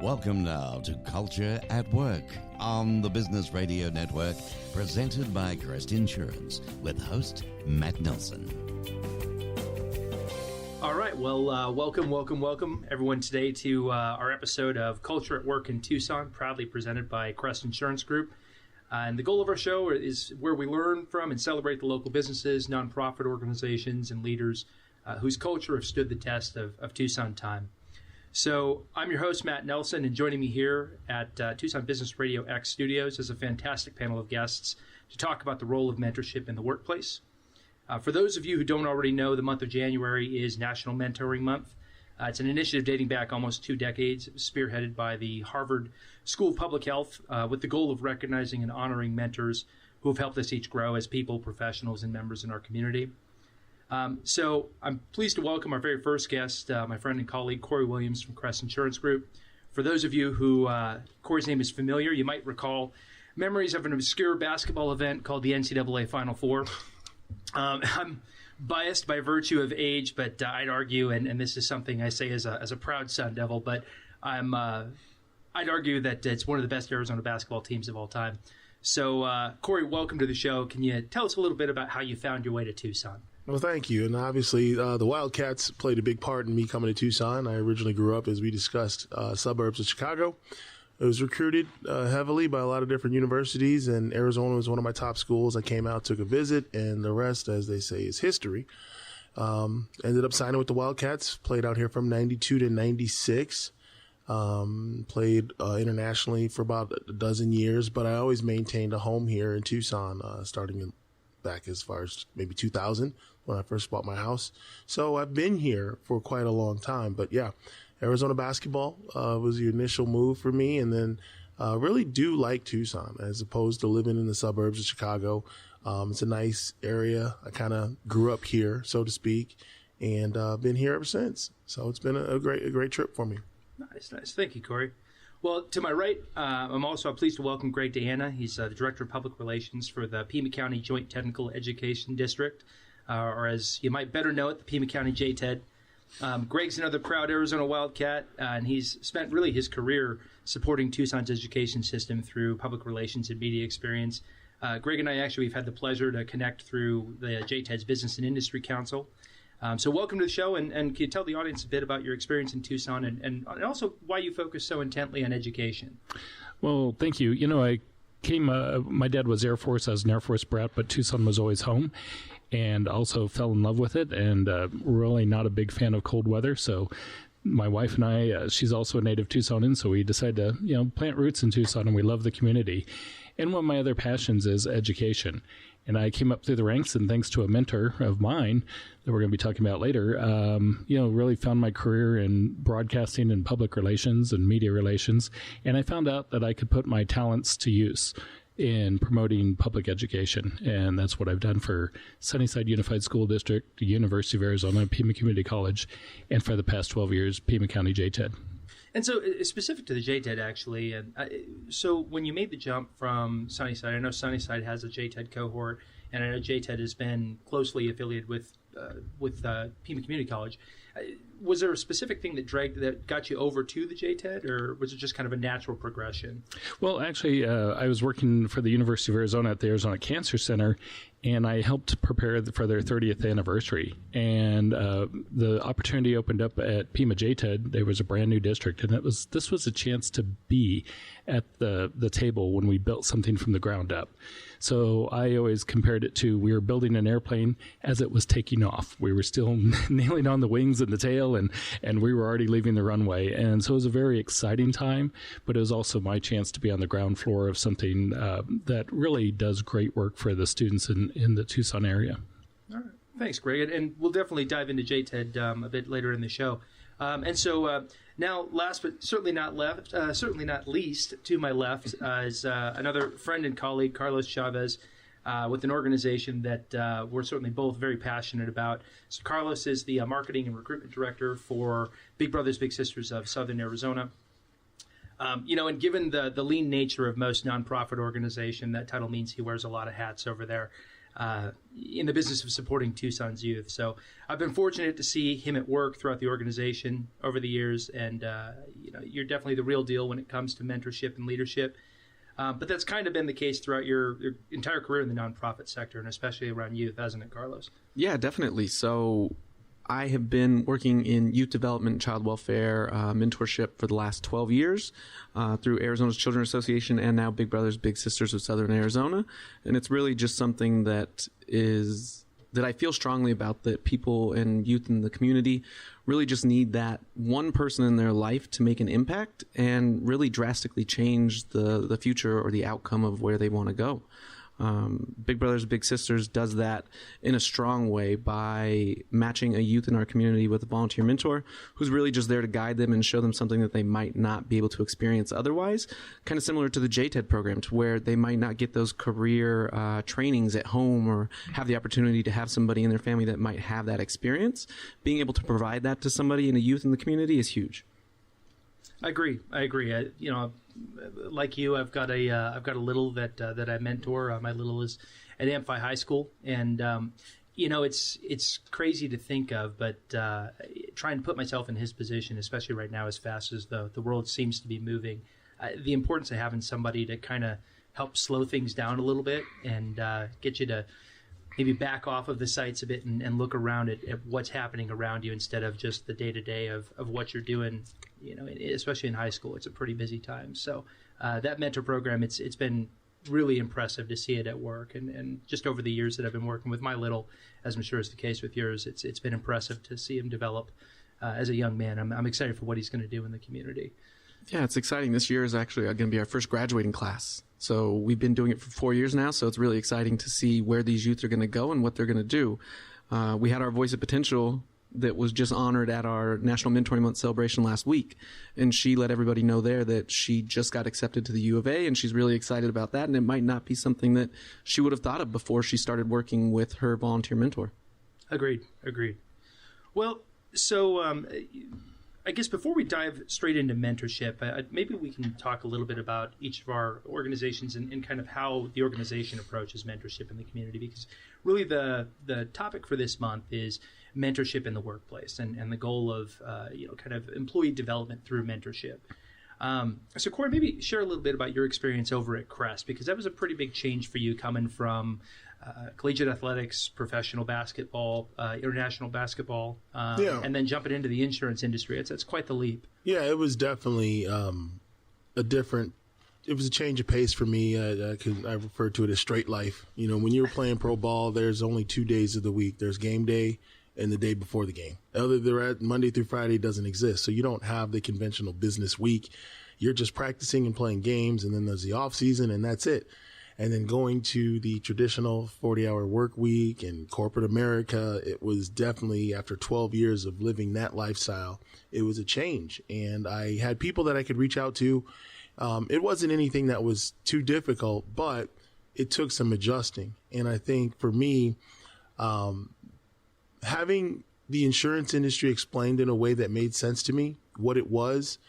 Welcome now to Culture at Work on the Business Radio Network, presented by Crest Insurance, with host Matt Nelson. All right, well, welcome everyone today to our episode of Culture at Work in Tucson, proudly presented by Crest Insurance Group. And the goal of our show is where we learn from and celebrate the local businesses, nonprofit organizations, and leaders whose culture have stood the test of Tucson time. So I'm your host, Matt Nelson, and joining me here at Tucson Business Radio X Studios is a fantastic panel of guests to talk about the role of mentorship in the workplace. For those of you who don't already know, the month of January is National Mentoring Month. It's an initiative dating back almost 2 decades. It was spearheaded by the Harvard School of Public Health with the goal of recognizing and honoring mentors who have helped us each grow as people, professionals, and members in our community. So I'm pleased to welcome our very first guest, my friend and colleague, Corey Williams from Crest Insurance Group. For those of you who Corey's name is familiar, you might recall memories of an obscure basketball event called the NCAA Final Four. I'm biased by virtue of age, but I'd argue, and this is something I say as a proud Sun Devil, but I'd argue that it's one of the best Arizona basketball teams of all time. So, Corey, welcome to the show. Can you tell us a little bit about how you found your way to Tucson? Well, thank you. And obviously, the Wildcats played a big part in me coming to Tucson. I originally grew up, as we discussed, suburbs of Chicago. I was recruited heavily by a lot of different universities, and Arizona was one of my top schools. I came out, took a visit, and the rest, as they say, is history. Ended up signing with the Wildcats, played out here from 92 to 96. Played internationally for about a dozen years, but I always maintained a home here in Tucson, starting back as far as maybe 2000 when I first bought my house. So I've been here for quite a long time. But yeah, Arizona basketball was the initial move for me, and then really do like Tucson as opposed to living in the suburbs of Chicago. It's a nice area. I kind of grew up here, so to speak, and been here ever since. So it's been a great trip for me. Nice. Thank you, Corey. Well, to my right, I'm pleased to welcome Greg Deanna. He's the Director of Public Relations for the Pima County Joint Technical Education District, or as you might better know it, the Pima County JTED. Greg's another proud Arizona Wildcat, and he's spent really his career supporting Tucson's education system through public relations and media experience. Greg and I we've had the pleasure to connect through the JTED's Business and Industry Council. So welcome to the show, and can you tell the audience a bit about your experience in Tucson and also why you focus so intently on education? Well, thank you. You know, I came, my dad was Air Force. I was an Air Force brat, but Tucson was always home, and also fell in love with it, and really not a big fan of cold weather. So my wife and I, she's also a native Tucsonan, so we decided to, plant roots in Tucson, and we love the community. And one of my other passions is education. And I came up through the ranks, and thanks to a mentor of mine that we're going to be talking about later, really found my career in broadcasting and public relations and media relations. And I found out that I could put my talents to use in promoting public education. And that's what I've done for Sunnyside Unified School District, the University of Arizona, Pima Community College, and for the past 12 years, Pima County JTED. And so specific to the JTED, actually, and so when you made the jump from Sunnyside, I know Sunnyside has a JTED cohort, and I know JTED has been closely affiliated with Pima Community College. Was there a specific thing that got you over to the JTED, or was it just kind of a natural progression? Well, actually, I was working for the University of Arizona at the Arizona Cancer Center, and I helped prepare for their 30th anniversary. And the opportunity opened up at Pima JTED. There was a brand new district, and this was a chance to be at the table when we built something from the ground up. So I always compared it to we were building an airplane as it was taking off. We were still nailing on the wings and the tail, and we were already leaving the runway. And so it was a very exciting time, but it was also my chance to be on the ground floor of something that really does great work for the students in the Tucson area. All right. Thanks, Greg. And we'll definitely dive into JTED a bit later in the show. And so now, last but certainly not least, to my left is another friend and colleague, Carlos Chavez, with an organization that we're certainly both very passionate about. So Carlos is the Marketing and Recruitment Director for Big Brothers Big Sisters of Southern Arizona. And given the lean nature of most nonprofit organization, that title means he wears a lot of hats over there. in the business of supporting Tucson's youth. So I've been fortunate to see him at work throughout the organization over the years, and you're definitely the real deal when it comes to mentorship and leadership. But that's kind of been the case throughout your entire career in the nonprofit sector, and especially around youth, hasn't it, Carlos? Yeah, definitely. So I have been working in youth development and child welfare mentorship for the last 12 years through Arizona's Children's Association and now Big Brothers Big Sisters of Southern Arizona. And it's really just something that I feel strongly about, that people and youth in the community really just need that one person in their life to make an impact and really drastically change the future or the outcome of where they want to go. Big Brothers Big Sisters does that in a strong way by matching a youth in our community with a volunteer mentor who's really just there to guide them and show them something that they might not be able to experience otherwise. Kind of similar to the JTED program, to where they might not get those career trainings at home or have the opportunity to have somebody in their family that might have that experience. Being able to provide that to somebody in a youth in the community is huge. I agree. Like you, I've got a little that I mentor. My little is at Amphi High School, and it's crazy to think of, but trying to put myself in his position, especially right now, as fast as the world seems to be moving, the importance of having somebody to kind of help slow things down a little bit and get you to maybe back off of the sights a bit and look around at what's happening around you instead of just the day-to-day of what you're doing. Especially in high school, it's a pretty busy time. So that mentor program, it's been really impressive to see it at work. And just over the years that I've been working with my little, as I'm sure is the case with yours, it's been impressive to see him develop as a young man. I'm excited for what he's going to do in the community. Yeah, it's exciting. This year is actually going to be our first graduating class. So we've been doing it for 4 years now, so it's really exciting to see where these youth are going to go and what they're going to do. We had our Voice of Potential that was just honored at our National Mentoring Month celebration last week. And she let everybody know there that she just got accepted to the U of A, and she's really excited about that. And it might not be something that she would have thought of before she started working with her volunteer mentor. Agreed. Well, so I guess before we dive straight into mentorship, maybe we can talk a little bit about each of our organizations and kind of how the organization approaches mentorship in the community, because really the topic for this month is mentorship in the workplace and the goal of kind of employee development through mentorship. So Corey, maybe share a little bit about your experience over at Crest, because that was a pretty big change for you coming from collegiate athletics, professional basketball, international basketball, and then jumping into the insurance industry. It's quite the leap. Yeah, it was definitely it was a change of pace for me. I refer to it as straight life. When you're playing pro ball, there's only 2 days of the week. There's game day and the day before the game. Other than that, Monday through Friday doesn't exist. So you don't have the conventional business week. You're just practicing and playing games, and then there's the off season, and that's it. And then going to the traditional 40-hour work week and corporate America, it was definitely, after 12 years of living that lifestyle, it was a change. And I had people that I could reach out to. It wasn't anything that was too difficult, but it took some adjusting. And I think for me, having the insurance industry explained in a way that made sense to me, what it was,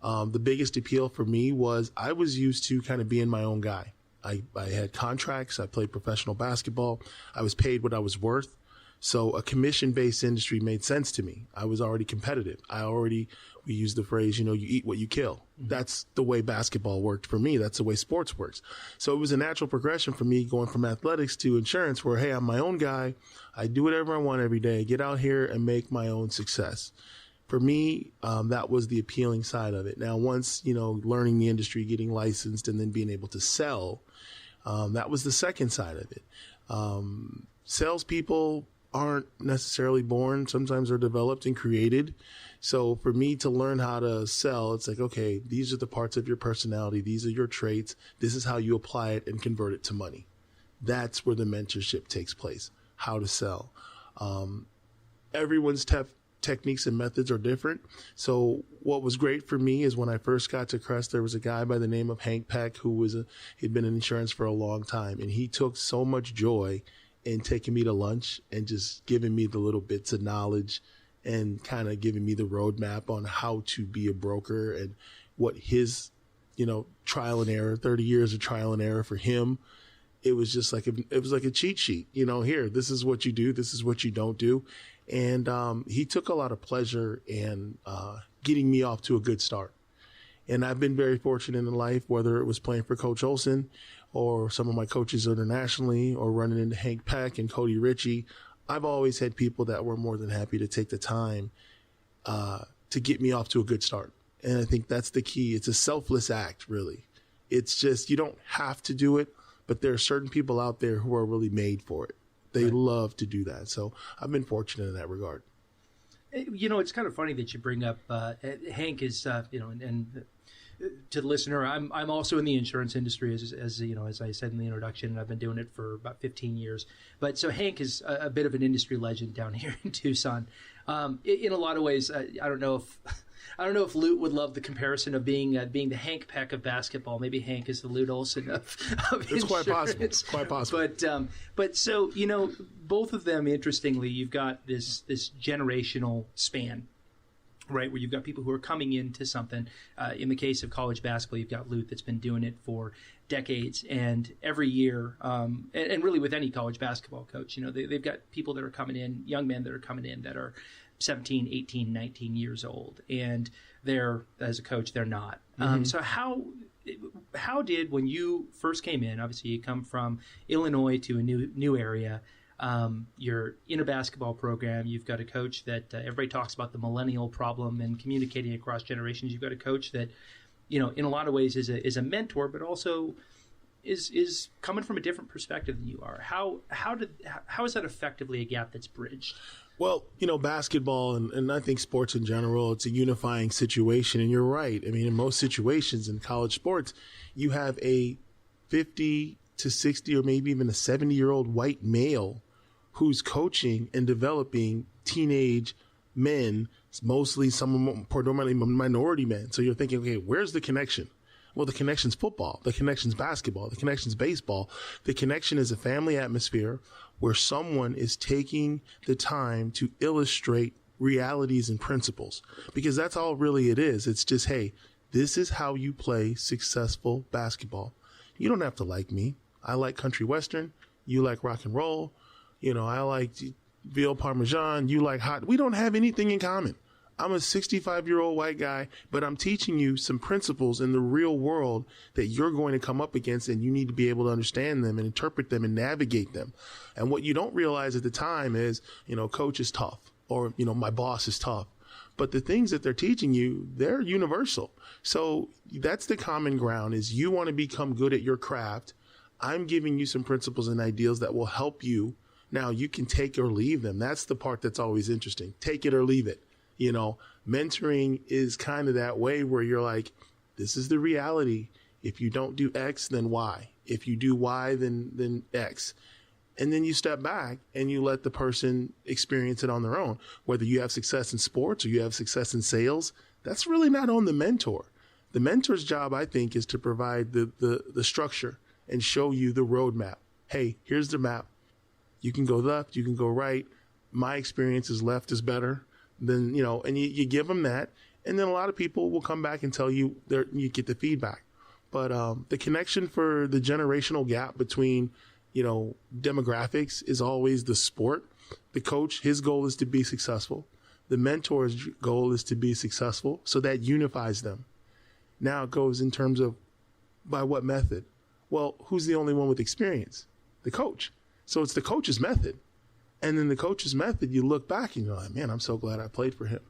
the biggest appeal for me was I was used to kind of being my own guy. I had contracts. I played professional basketball. I was paid what I was worth. So a commission-based industry made sense to me. I was already competitive. We use the phrase, you eat what you kill. Mm-hmm. That's the way basketball worked for me. That's the way sports works. So it was a natural progression for me going from athletics to insurance, where, hey, I'm my own guy. I do whatever I want every day. Get out here and make my own success. For me, that was the appealing side of it. Now, once, learning the industry, getting licensed, and then being able to sell, that was the second side of it. Salespeople aren't necessarily born. Sometimes they're developed and created. So for me to learn how to sell, it's like, okay, these are the parts of your personality. These are your traits. This is how you apply it and convert it to money. That's where the mentorship takes place, how to sell. Everyone's techniques and methods are different. So what was great for me is when I first got to Crest, there was a guy by the name of Hank Peck he'd been in insurance for a long time. And he took so much joy in taking me to lunch and just giving me the little bits of knowledge and kind of giving me the roadmap on how to be a broker and what his, trial and error, 30 years of trial and error for him it was just like it was like a cheat sheet. Here, this is what you do, this is what you don't do. And he took a lot of pleasure in getting me off to a good start. And I've been very fortunate in life, whether it was playing for Coach Olson or some of my coaches internationally or running into Hank Peck and Cody Ritchie. I've always had people that were more than happy to take the time to get me off to a good start. And I think that's the key. It's a selfless act, really. It's just, you don't have to do it, but there are certain people out there who are really made for it. They love to do that. So I've been fortunate in that regard. It's kind of funny that you bring up Hank is, and to the listener, I'm also in the insurance industry as I said in the introduction, and I've been doing it for about 15 years. But so Hank is a bit of an industry legend down here in Tucson. In a lot of ways, I don't know if Lute would love the comparison of being the Hank Peck of basketball. Maybe Hank is the Lute Olson of it's insurance. Quite possible. But so both of them, interestingly, you've got this generational span, right, where you've got people who are coming into something. In the case of college basketball, you've got Lute that's been doing it for decades, and every year, and really with any college basketball coach, they've got people that are coming in, young men that are coming in that are 17, 18, 19 years old, and they're, as a coach, they're not. So how did, when you first came in, obviously you come from Illinois to a new area, you're in a basketball program, you've got a coach that everybody talks about the millennial problem and communicating across generations. You've got a coach that, in a lot of ways is a mentor, but also is coming from a different perspective than you are. How is that effectively a gap that's bridged? Well, basketball and I think sports in general, it's a unifying situation. And you're right. I mean, in most situations in college sports, you have a 50 to 60 or maybe even a 70-year-old white male who's coaching and developing teenage men, mostly some predominantly minority men. So you're thinking, okay, where's the connection? Well, the connection's football. The connection's basketball. The connection's baseball. The connection is a family atmosphere where someone is taking the time to illustrate realities and principles, because that's all really it is. It's just, hey, this is how you play successful basketball. You don't have to like me. I like country western. You like rock and roll. I like veal parmesan. You like hot. We don't have anything in common. I'm a 65-year-old white guy, but I'm teaching you some principles in the real world that you're going to come up against, and you need to be able to understand them and interpret them and navigate them. And what you don't realize at the time is, coach is tough, or, my boss is tough. But the things that they're teaching you, they're universal. So that's the common ground, is you want to become good at your craft. I'm giving you some principles and ideals that will help you. Now, you can take or leave them. That's the part that's always interesting. Take it or leave it. Mentoring is kind of that way where you're like, this is the reality. If you don't do X, then Y. If you do Y, then X. And then you step back and you let the person experience it on their own. Whether you have success in sports or you have success in sales, that's really not on the mentor. The mentor's job, I think, is to provide the structure and show you the roadmap. Hey, here's the map. You can go left, you can go right. My experience is left is better. Then, and you give them that. And then a lot of people will come back and tell you, you get the feedback. But the connection for the generational gap between, demographics is always the sport. The coach, his goal is to be successful. The mentor's goal is to be successful. So that unifies them. Now it goes in terms of by what method? Well, who's the only one with experience? The coach. So it's the coach's method. And then the coach's method, you look back and you're like, man, I'm so glad I played for him.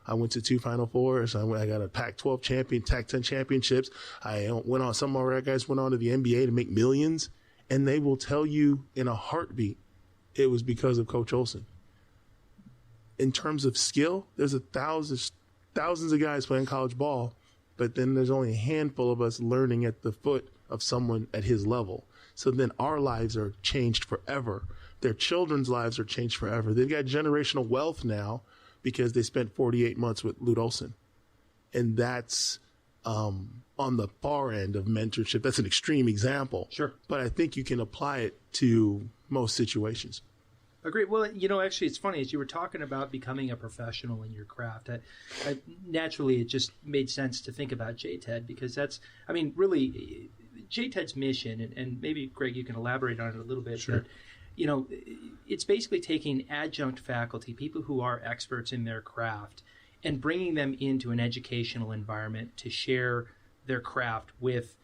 I went to 2 Final Fours. I got a Pac-12 champion, Pac-10 championships. Some of our guys went on to the NBA to make millions. And they will tell you in a heartbeat, it was because of Coach Olson. In terms of skill, there's thousands of guys playing college ball, but then there's only a handful of us learning at the foot of someone at his level. So then our lives are changed forever. Their children's lives are changed forever. They've got generational wealth now because they spent 48 months with Lute Olson. And that's on the far end of mentorship. That's an extreme example. Sure. But I think you can apply it to most situations. Agreed. Well, actually, it's funny. As you were talking about becoming a professional in your craft, naturally, it just made sense to think about JTED because really, JTED's mission, and maybe, Greg, you can elaborate on it a little bit. Sure. But, it's basically taking adjunct faculty, people who are experts in their craft, and bringing them into an educational environment to share their craft with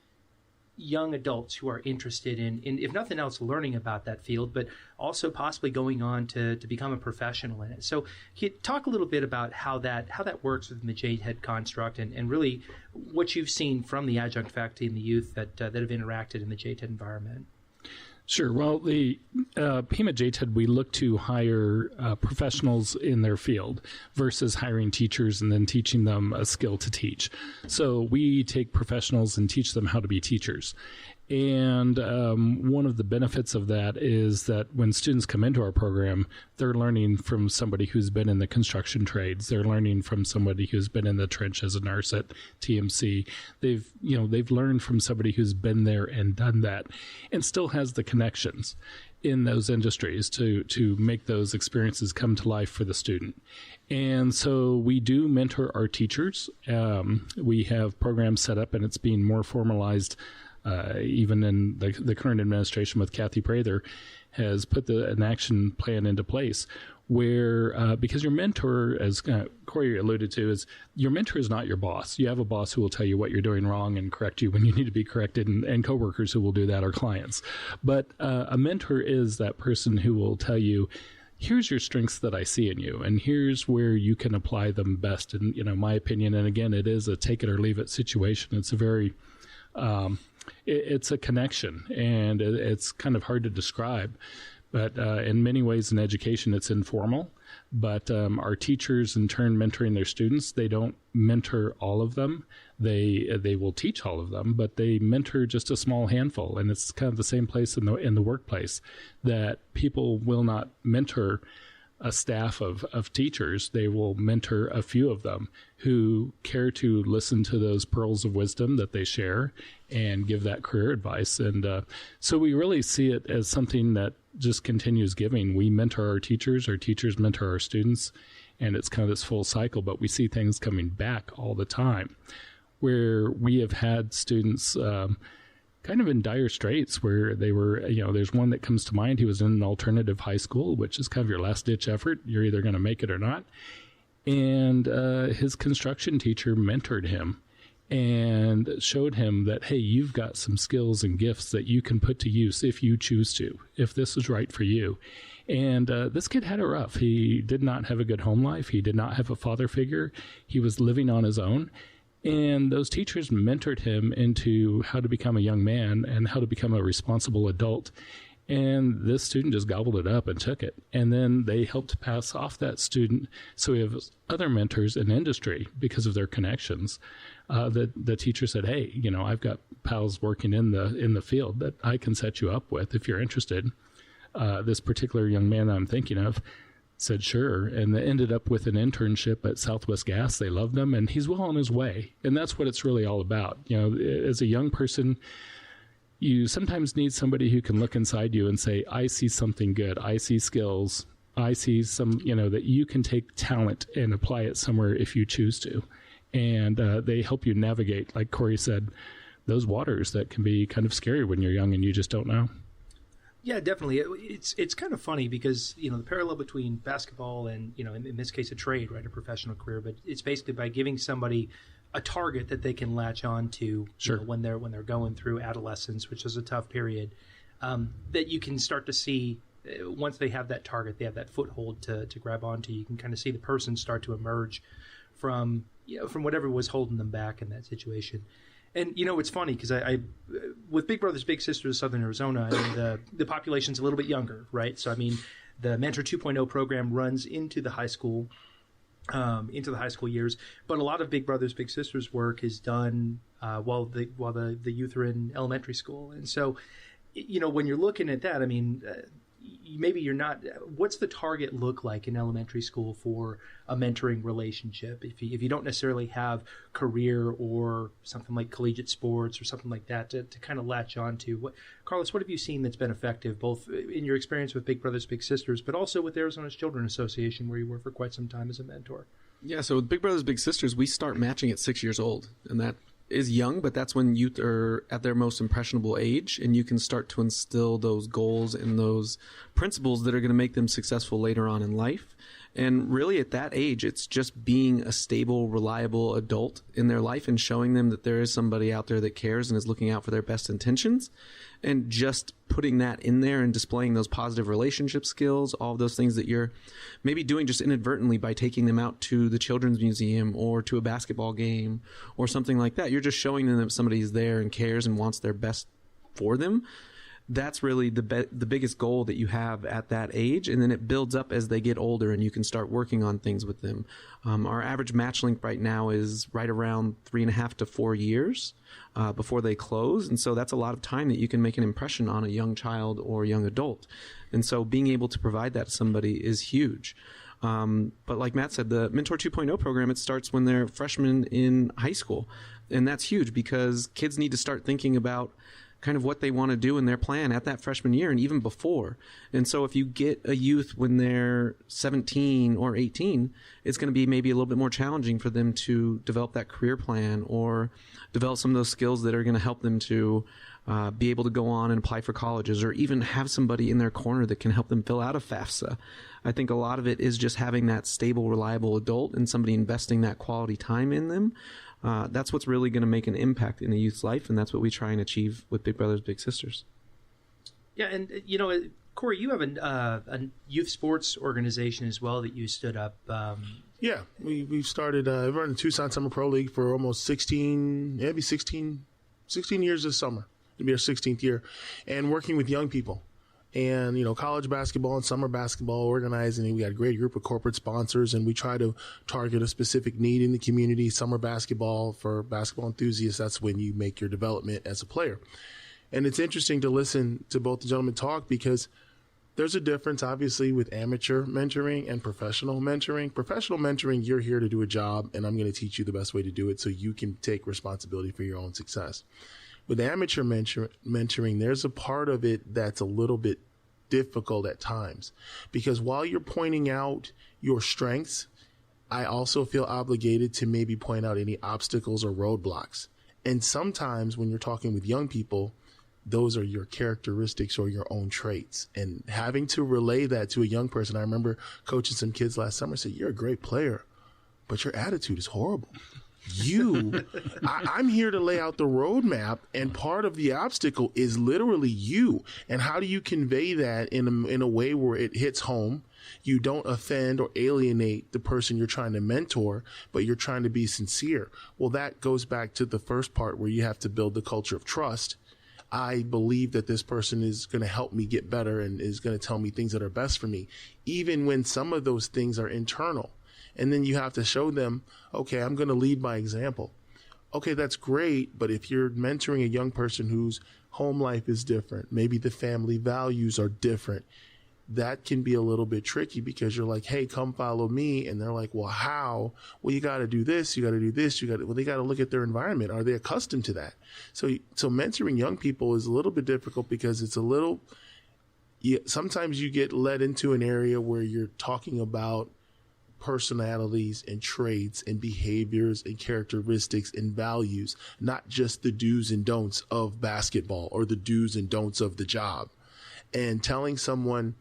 young adults who are interested in, if nothing else, learning about that field, but also possibly going on to become a professional in it. So can you talk a little bit about how that works within the JTED construct, and really what you've seen from the adjunct faculty and the youth that have interacted in the JTED environment? Sure. Well, the PEMA JTED, we look to hire professionals in their field versus hiring teachers and then teaching them a skill to teach. So we take professionals and teach them how to be teachers. And one of the benefits of that is that when students come into our program, they're learning from somebody who's been in the construction trades. They're learning from somebody who's been in the trench as a nurse at TMC. They've learned from somebody who's been there and done that and still has the connections in those industries to make those experiences come to life for the student. And so we do mentor our teachers. We have programs set up, and it's being more formalized even in the current administration with Kathy Prather has put an action plan into place where, because your mentor, as Corey alluded to, is your mentor is not your boss. You have a boss who will tell you what you're doing wrong and correct you when you need to be corrected, and coworkers who will do that, or clients. But a mentor is that person who will tell you, here's your strengths that I see in you, and here's where you can apply them best. And, my opinion, and again, it is a take it or leave it situation. It's a very it's a connection, and it's kind of hard to describe. But in many ways in education, it's informal. But our teachers, in turn, mentoring their students, they don't mentor all of them. They will teach all of them, but they mentor just a small handful. And it's kind of the same place in the workplace, that people will not mentor a staff of teachers. They will mentor a few of them who care to listen to those pearls of wisdom that they share and give that career advice. And so we really see it as something that just continues giving. We mentor our teachers mentor our students, and it's kind of this full cycle. But we see things coming back all the time, where we have had students kind of in dire straits, where they were, there's one that comes to mind. He was in an alternative high school, which is kind of your last ditch effort. You're either going to make it or not. And his construction teacher mentored him and showed him that, hey, you've got some skills and gifts that you can put to use if you choose to, if this is right for you. And this kid had it rough. He did not have a good home life. He did not have a father figure. He was living on his own. And those teachers mentored him into how to become a young man and how to become a responsible adult. And this student just gobbled it up and took it. And then they helped pass off that student. So we have other mentors in industry because of their connections. The teacher said, hey, I've got pals working in the field that I can set you up with if you're interested. This particular young man that I'm thinking of said, sure. And they ended up with an internship at Southwest Gas. They loved him, and he's well on his way. And that's what it's really all about. As a young person, you sometimes need somebody who can look inside you and say, I see something good. I see skills. I see some, that you can take talent and apply it somewhere if you choose to. And they help you navigate, like Corey said, those waters that can be kind of scary when you're young and you just don't know. Yeah, definitely. It's kind of funny because, the parallel between basketball and, in this case, a trade, right, a professional career, but it's basically by giving somebody a target that they can latch on to sure. When they're going through adolescence, which is a tough period, that you can start to see once they have that target, they have that foothold to grab onto. You can kind of see the person start to emerge from whatever was holding them back in that situation. And, it's funny because I with Big Brothers Big Sisters of Southern Arizona, the population's a little bit younger, right? So, the Mentor 2.0 program runs into the high school years, but a lot of Big Brothers Big Sisters work is done while the youth are in elementary school. And so, when you're looking at that, maybe you're not. What's the target look like in elementary school for a mentoring relationship? If you don't necessarily have career or something like collegiate sports or something like that to kind of latch on to. Carlos, what have you seen that's been effective, both in your experience with Big Brothers Big Sisters, but also with Arizona's Children's Association, where you were for quite some time as a mentor? Yeah, so with Big Brothers Big Sisters, we start matching at 6 years old, and that is young, but that's when youth are at their most impressionable age, and you can start to instill those goals and those principles that are going to make them successful later on in life. And really at that age, it's just being a stable, reliable adult in their life and showing them that there is somebody out there that cares and is looking out for their best intentions. And just putting that in there and displaying those positive relationship skills, all of those things that you're maybe doing just inadvertently by taking them out to the children's museum or to a basketball game or something like that. You're just showing them that somebody is there and cares and wants their best for them. That's really the biggest goal that you have at that age, and then it builds up as they get older, and you can start working on things with them. Our average match length right now is right around 3.5 to 4 years before they close, and so that's a lot of time that you can make an impression on a young child or young adult. And so being able to provide that to somebody is huge. But like Matt said, the Mentor 2.0 program, it starts when they're freshmen in high school, and that's huge because kids need to start thinking about kind of what they want to do in their plan at that freshman year and even before. And so if you get a youth when they're 17 or 18, it's going to be maybe a little bit more challenging for them to develop that career plan or develop some of those skills that are going to help them to be able to go on and apply for colleges or even have somebody in their corner that can help them fill out a FAFSA. I think a lot of it is just having that stable, reliable adult and somebody investing that quality time in them. That's what's really going to make an impact in a youth's life, and that's what we try and achieve with Big Brothers Big Sisters. Yeah, and Corey, you have a youth sports organization as well that you stood up. Yeah, we've started. We've run the Tucson Summer Pro League for almost 16 years this summer. It'll be our 16th year, and working with young people. And, college basketball and summer basketball organizing. We got a great group of corporate sponsors, and we try to target a specific need in the community. Summer basketball for basketball enthusiasts, that's when you make your development as a player. And it's interesting to listen to both the gentlemen talk because there's a difference, obviously, with amateur mentoring and professional mentoring. Professional mentoring, you're here to do a job, and I'm going to teach you the best way to do it so you can take responsibility for your own success. With amateur mentoring, there's a part of it that's a little bit difficult at times because while you're pointing out your strengths, I also feel obligated to maybe point out any obstacles or roadblocks. And sometimes when you're talking with young people, those are your characteristics or your own traits. And having to relay that to a young person, I remember coaching some kids last summer, said, "You're a great player, but your attitude is horrible. I'm here to lay out the roadmap, and part of the obstacle is literally you. And how do you convey that in a way where it hits home? You don't offend or alienate the person you're trying to mentor, but you're trying to be sincere." Well, that goes back to the first part where you have to build the culture of trust. I believe that this person is going to help me get better and is going to tell me things that are best for me, even when some of those things are internal. And then you have to show them, okay, I'm going to lead by example. Okay, that's great. But if you're mentoring a young person whose home life is different, maybe the family values are different, that can be a little bit tricky because you're like, "Hey, come follow me." And they're like, "Well, how?" "Well, you got to do this. You got to do this. Well, they got to look at their environment. Are they accustomed to that?" So mentoring young people is a little bit difficult because it's sometimes you get led into an area where you're talking about personalities and traits and behaviors and characteristics and values, not just the do's and don'ts of basketball or the do's and don'ts of the job. And telling someone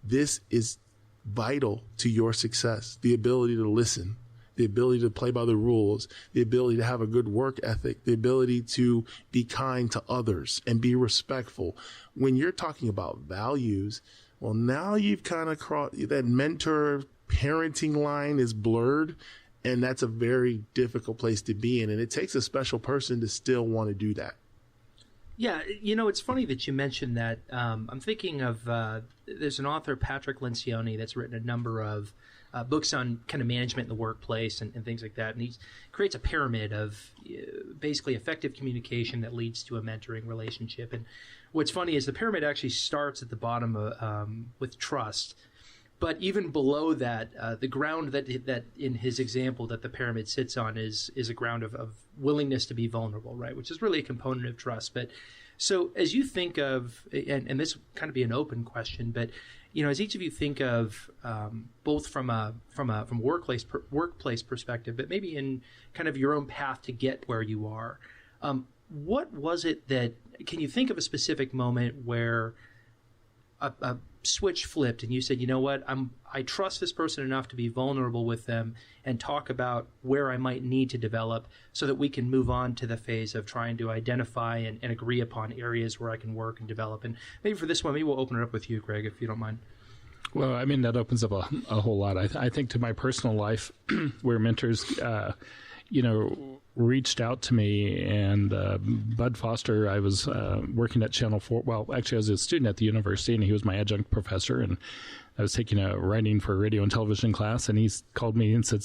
this is vital to your success, the ability to listen, the ability to play by the rules, the ability to have a good work ethic, the ability to be kind to others and be respectful. When you're talking about values, well, now you've kind of crossed that mentor parenting line is blurred, and that's a very difficult place to be in. And it takes a special person to still want to do that. Yeah, it's funny that you mentioned that. I'm thinking of there's an author, Patrick Lencioni, that's written a number of books on kind of management in the workplace and things like that. And he creates a pyramid of basically effective communication that leads to a mentoring relationship. And what's funny is the pyramid actually starts at the bottom with trust. But even below that, the ground that in his example that the pyramid sits on is a ground of willingness to be vulnerable, right? Which is really a component of trust. But so as you think of, and this kind of be an open question, but as each of you think of both from workplace perspective, but maybe in kind of your own path to get where you are, what was it that, can you think of a specific moment where a switch flipped and you said, you know what, I trust this person enough to be vulnerable with them and talk about where I might need to develop so that we can move on to the phase of trying to identify and agree upon areas where I can work and develop. And maybe for this one, maybe we'll open it up with you, Greg, if you don't mind. Well, I mean, that opens up a whole lot. I think to my personal life where mentors, reached out to me, and Bud Foster, I was working at Channel 4. Well, actually, I was a student at the university, and he was my adjunct professor, and I was taking a writing for radio and television class, and he called me and said,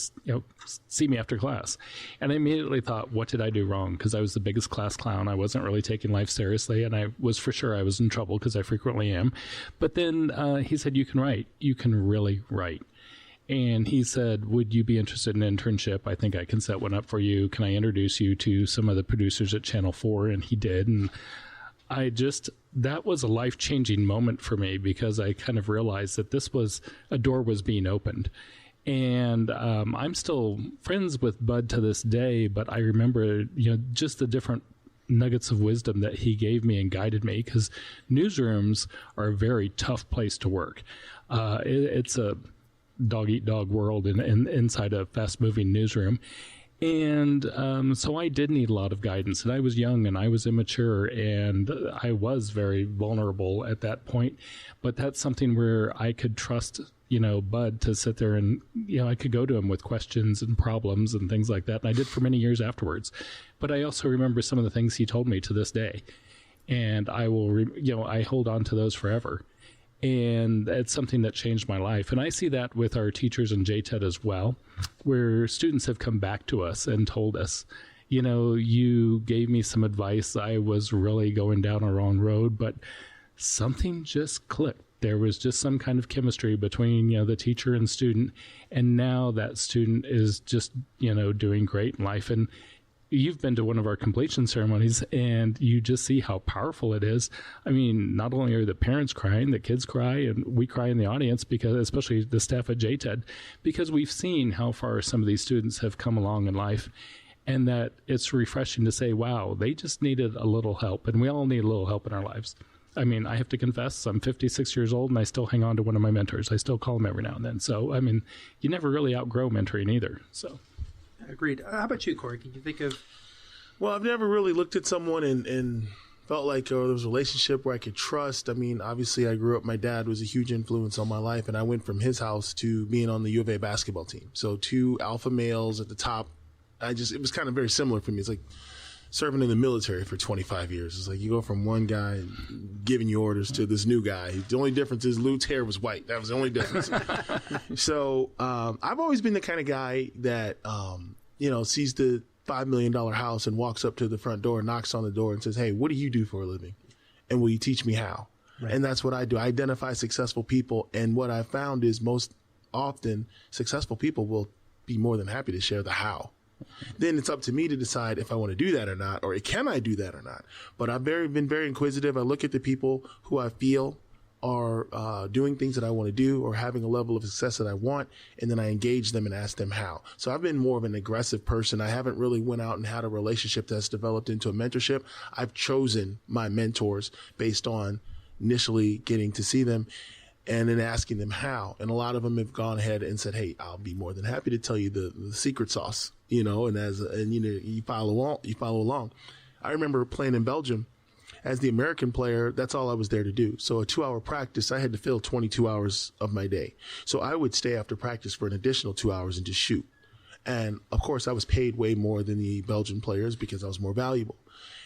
see me after class. And I immediately thought, what did I do wrong? Because I was the biggest class clown. I wasn't really taking life seriously, and I was for sure I was in trouble, because I frequently am. But then he said, you can write. You can really write. And he said, would you be interested in an internship? I think I can set one up for you. Can I introduce you to some of the producers at Channel 4? And he did. And that was a life-changing moment for me, because I kind of realized that a door was being opened. And I'm still friends with Bud to this day, but I remember, just the different nuggets of wisdom that he gave me and guided me, because newsrooms are a very tough place to work. It's a dog-eat-dog world inside a fast-moving newsroom. And so I did need a lot of guidance. And I was young and I was immature and I was very vulnerable at that point. But that's something where I could trust, Bud to sit there and, I could go to him with questions and problems and things like that. And I did for many years afterwards. But I also remember some of the things he told me to this day. And I will, I hold on to those forever. And it's something that changed my life. And I see that with our teachers in JTED as well, where students have come back to us and told us, you gave me some advice. I was really going down a wrong road, but something just clicked. There was just some kind of chemistry between, the teacher and student. And now that student is just, doing great in life. And you've been to one of our completion ceremonies and you just see how powerful it is. I mean, not only are the parents crying, the kids cry, and we cry in the audience, because especially the staff at JTED, because we've seen how far some of these students have come along in life, and that it's refreshing to say, wow, they just needed a little help, and we all need a little help in our lives. I mean, I have to confess, I'm 56 years old and I still hang on to one of my mentors. I still call him every now and then. So, I mean, you never really outgrow mentoring either. So. Agreed. How about you, Corey? Can you think of? Well, I've never really looked at someone and felt like there was a relationship where I could trust. I mean, obviously, I grew up, my dad was a huge influence on my life, and I went from his house to being on the U of A basketball team. So 2 alpha males at the top. It was kind of very similar for me. It's like serving in the military for 25 years. It's like you go from one guy giving you orders to this new guy. The only difference is Lute's hair was white. That was the only difference. So I've always been the kind of guy that, sees the $5 million house and walks up to the front door, knocks on the door and says, hey, what do you do for a living? And will you teach me how? Right. And that's what I do. I identify successful people. And what I found is most often successful people will be more than happy to share the how. Then it's up to me to decide if I want to do that or not, or can I do that or not. But I've been very inquisitive. I look at the people who I feel are doing things that I want to do or having a level of success that I want, and then I engage them and ask them how. So I've been more of an aggressive person. I haven't really went out and had a relationship that's developed into a mentorship. I've chosen my mentors based on initially getting to see them and then asking them how. And a lot of them have gone ahead and said, hey, I'll be more than happy to tell you the secret sauce, and you follow along. I remember playing in Belgium as the American player. That's all I was there to do. So a 2-hour practice, I had to fill 22 hours of my day. So I would stay after practice for an additional 2 hours and just shoot. And of course I was paid way more than the Belgian players because I was more valuable.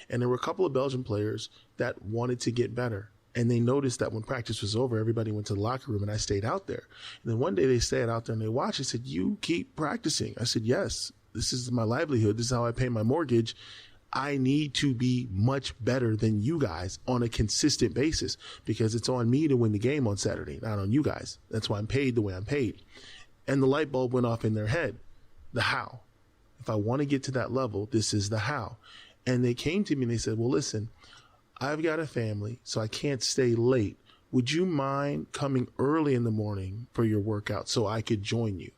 And there were a couple of Belgian players that wanted to get better. And they noticed that when practice was over, everybody went to the locker room and I stayed out there. And then one day they stayed out there and they watched and said, you keep practicing. I said, yes, this is my livelihood. This is how I pay my mortgage. I need to be much better than you guys on a consistent basis because it's on me to win the game on Saturday, not on you guys. That's why I'm paid the way I'm paid. And the light bulb went off in their head. The how. If I want to get to that level, this is the how. And they came to me and they said, well, listen, I've got a family, so I can't stay late would you mind coming early in the morning for your workout so I could join you?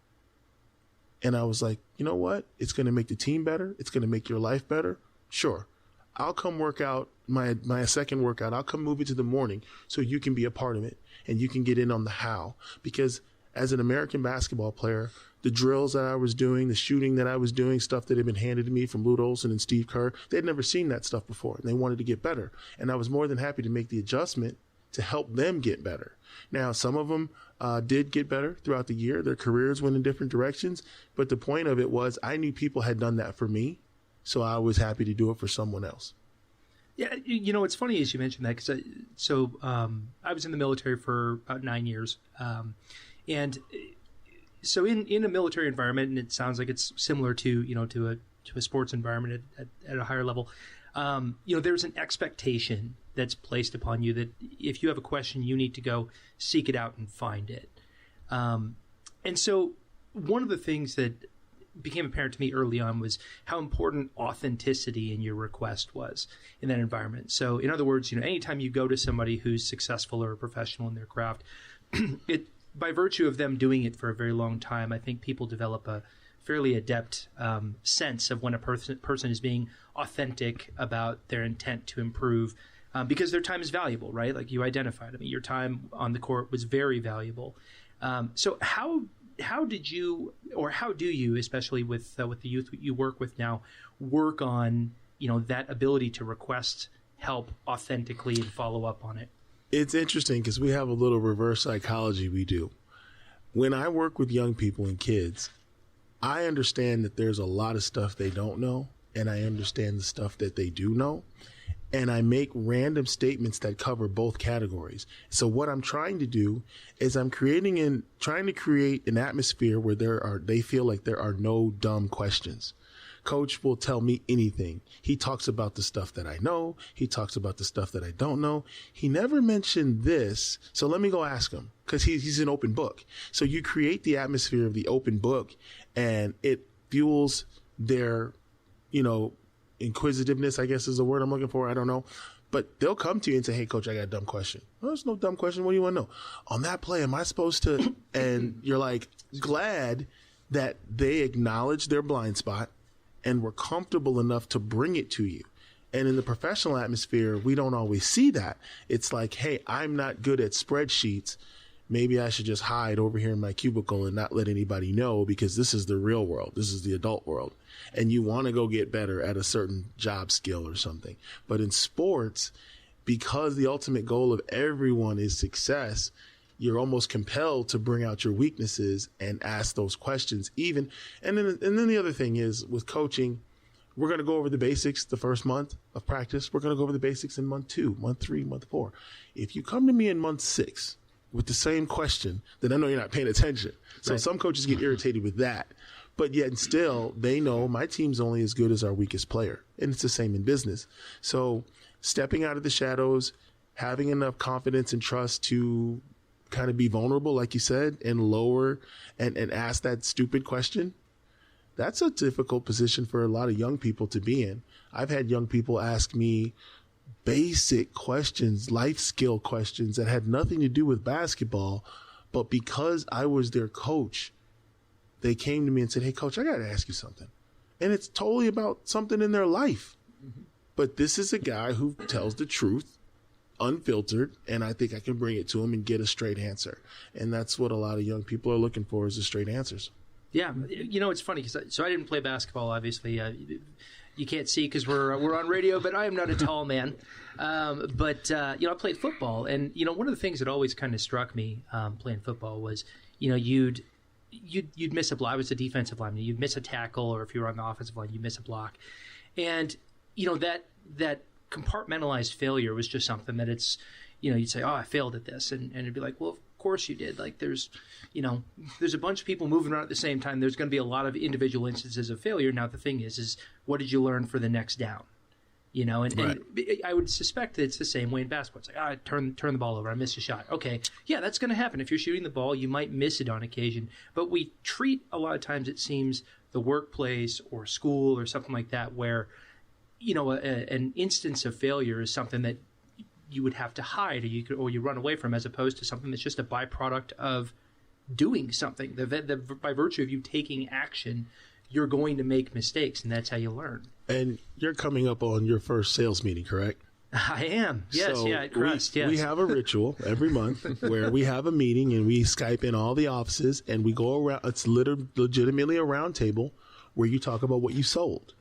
And I was like, you know what? It's going to make the team better. It's going to make your life better. Sure. I'll come work out my second workout. I'll come move it to the morning so you can be a part of it and you can get in on the how. Because as an American basketball player, the drills that I was doing, the shooting that I was doing, stuff that had been handed to me from Lute Olson and Steve Kerr, they'd never seen that stuff before, and they wanted to get better. And I was more than happy to make the adjustment to help them get better. Now, some of them did get better throughout the year. Their careers went in different directions. But the point of it was I knew people had done that for me, so I was happy to do it for someone else. Yeah, it's funny as you mentioned that because I was in the military for about 9 years. And so in a military environment, and it sounds like it's similar to a sports environment at a higher level, there's an expectation that's placed upon you that if you have a question, you need to go seek it out and find it. And so one of the things that became apparent to me early on was how important authenticity in your request was in that environment. So in other words, anytime you go to somebody who's successful or a professional in their craft, by virtue of them doing it for a very long time, I think people develop a fairly adept sense of when a person is being authentic about their intent to improve, because their time is valuable, right? Like you identified. I mean, your time on the court was very valuable. So how did you, or how do you, especially with the youth you work with now, work on that ability to request help authentically and follow up on it? It's interesting because we have a little reverse psychology we do. When I work with young people and kids, I understand that there's a lot of stuff they don't know, and I understand the stuff that they do know, and I make random statements that cover both categories. So what I'm trying to do is I'm trying to create an atmosphere where they feel like there are no dumb questions. Coach will tell me anything. He talks about the stuff that I know. He talks about the stuff that I don't know. He never mentioned this, so let me go ask him, because he's an open book. So you create the atmosphere of the open book, and it fuels their, inquisitiveness, I guess is the word I'm looking for. I don't know. But they'll come to you and say, hey, Coach, I got a dumb question. Well, there's no dumb question. What do you want to know? On that play, am I supposed to? And you're like glad that they acknowledge their blind spot and were comfortable enough to bring it to you. And in the professional atmosphere, we don't always see that. It's like, hey, I'm not good at spreadsheets. Maybe I should just hide over here in my cubicle and not let anybody know, because this is the real world. This is the adult world. And you want to go get better at a certain job skill or something. But in sports, because the ultimate goal of everyone is success, you're almost compelled to bring out your weaknesses and ask those questions even. And then the other thing is with coaching, we're going to go over the basics the first month of practice. We're going to go over the basics in month 2, month 3, month 4. If you come to me in month 6 with the same question, then I know you're not paying attention. So right. Some coaches get irritated with that. But yet still, they know my team's only as good as our weakest player. And it's the same in business. So stepping out of the shadows, having enough confidence and trust to kind of be vulnerable, like you said, and lower and ask that stupid question. That's a difficult position for a lot of young people to be in. I've had young people ask me basic questions, life skill questions that had nothing to do with basketball, but because I was their coach, they came to me and said, hey, Coach, I got to ask you something. And it's totally about something in their life. Mm-hmm. But this is a guy who tells the truth, unfiltered, and I think I can bring it to him and get a straight answer. And that's what a lot of young people are looking for, is the straight answers. Yeah, it's funny because I didn't play basketball, obviously. You can't see because we're on radio, but I am not a tall man. But I played football, and one of the things that always kind of struck me playing football was you'd miss a block. I was a defensive lineman. You'd miss a tackle, or if you were on the offensive line, you'd miss a block, and that compartmentalized failure was just something that it's you'd say, oh, I failed at this, and it'd be like, well, of course you did. Like there's a bunch of people moving around at the same time. There's going to be a lot of individual instances of failure. Now the thing is what did you learn for the next down? Right. And I would suspect that it's the same way in basketball. It's like, I turn the ball over, I missed a shot. Okay, yeah, that's going to happen. If you're shooting the ball, you might miss it on occasion. But we treat, a lot of times it seems, the workplace or school or something like that where, an instance of failure is something that you would have to hide, or you run away from, as opposed to something that's just a byproduct of doing something. By virtue of you taking action, you're going to make mistakes, and that's how you learn. And you're coming up on your first sales meeting, correct? I am. Yes, so at Crest, yes. We have a ritual every month where we have a meeting and we Skype in all the offices and we go around. It's legitimately a round table where you talk about what you sold.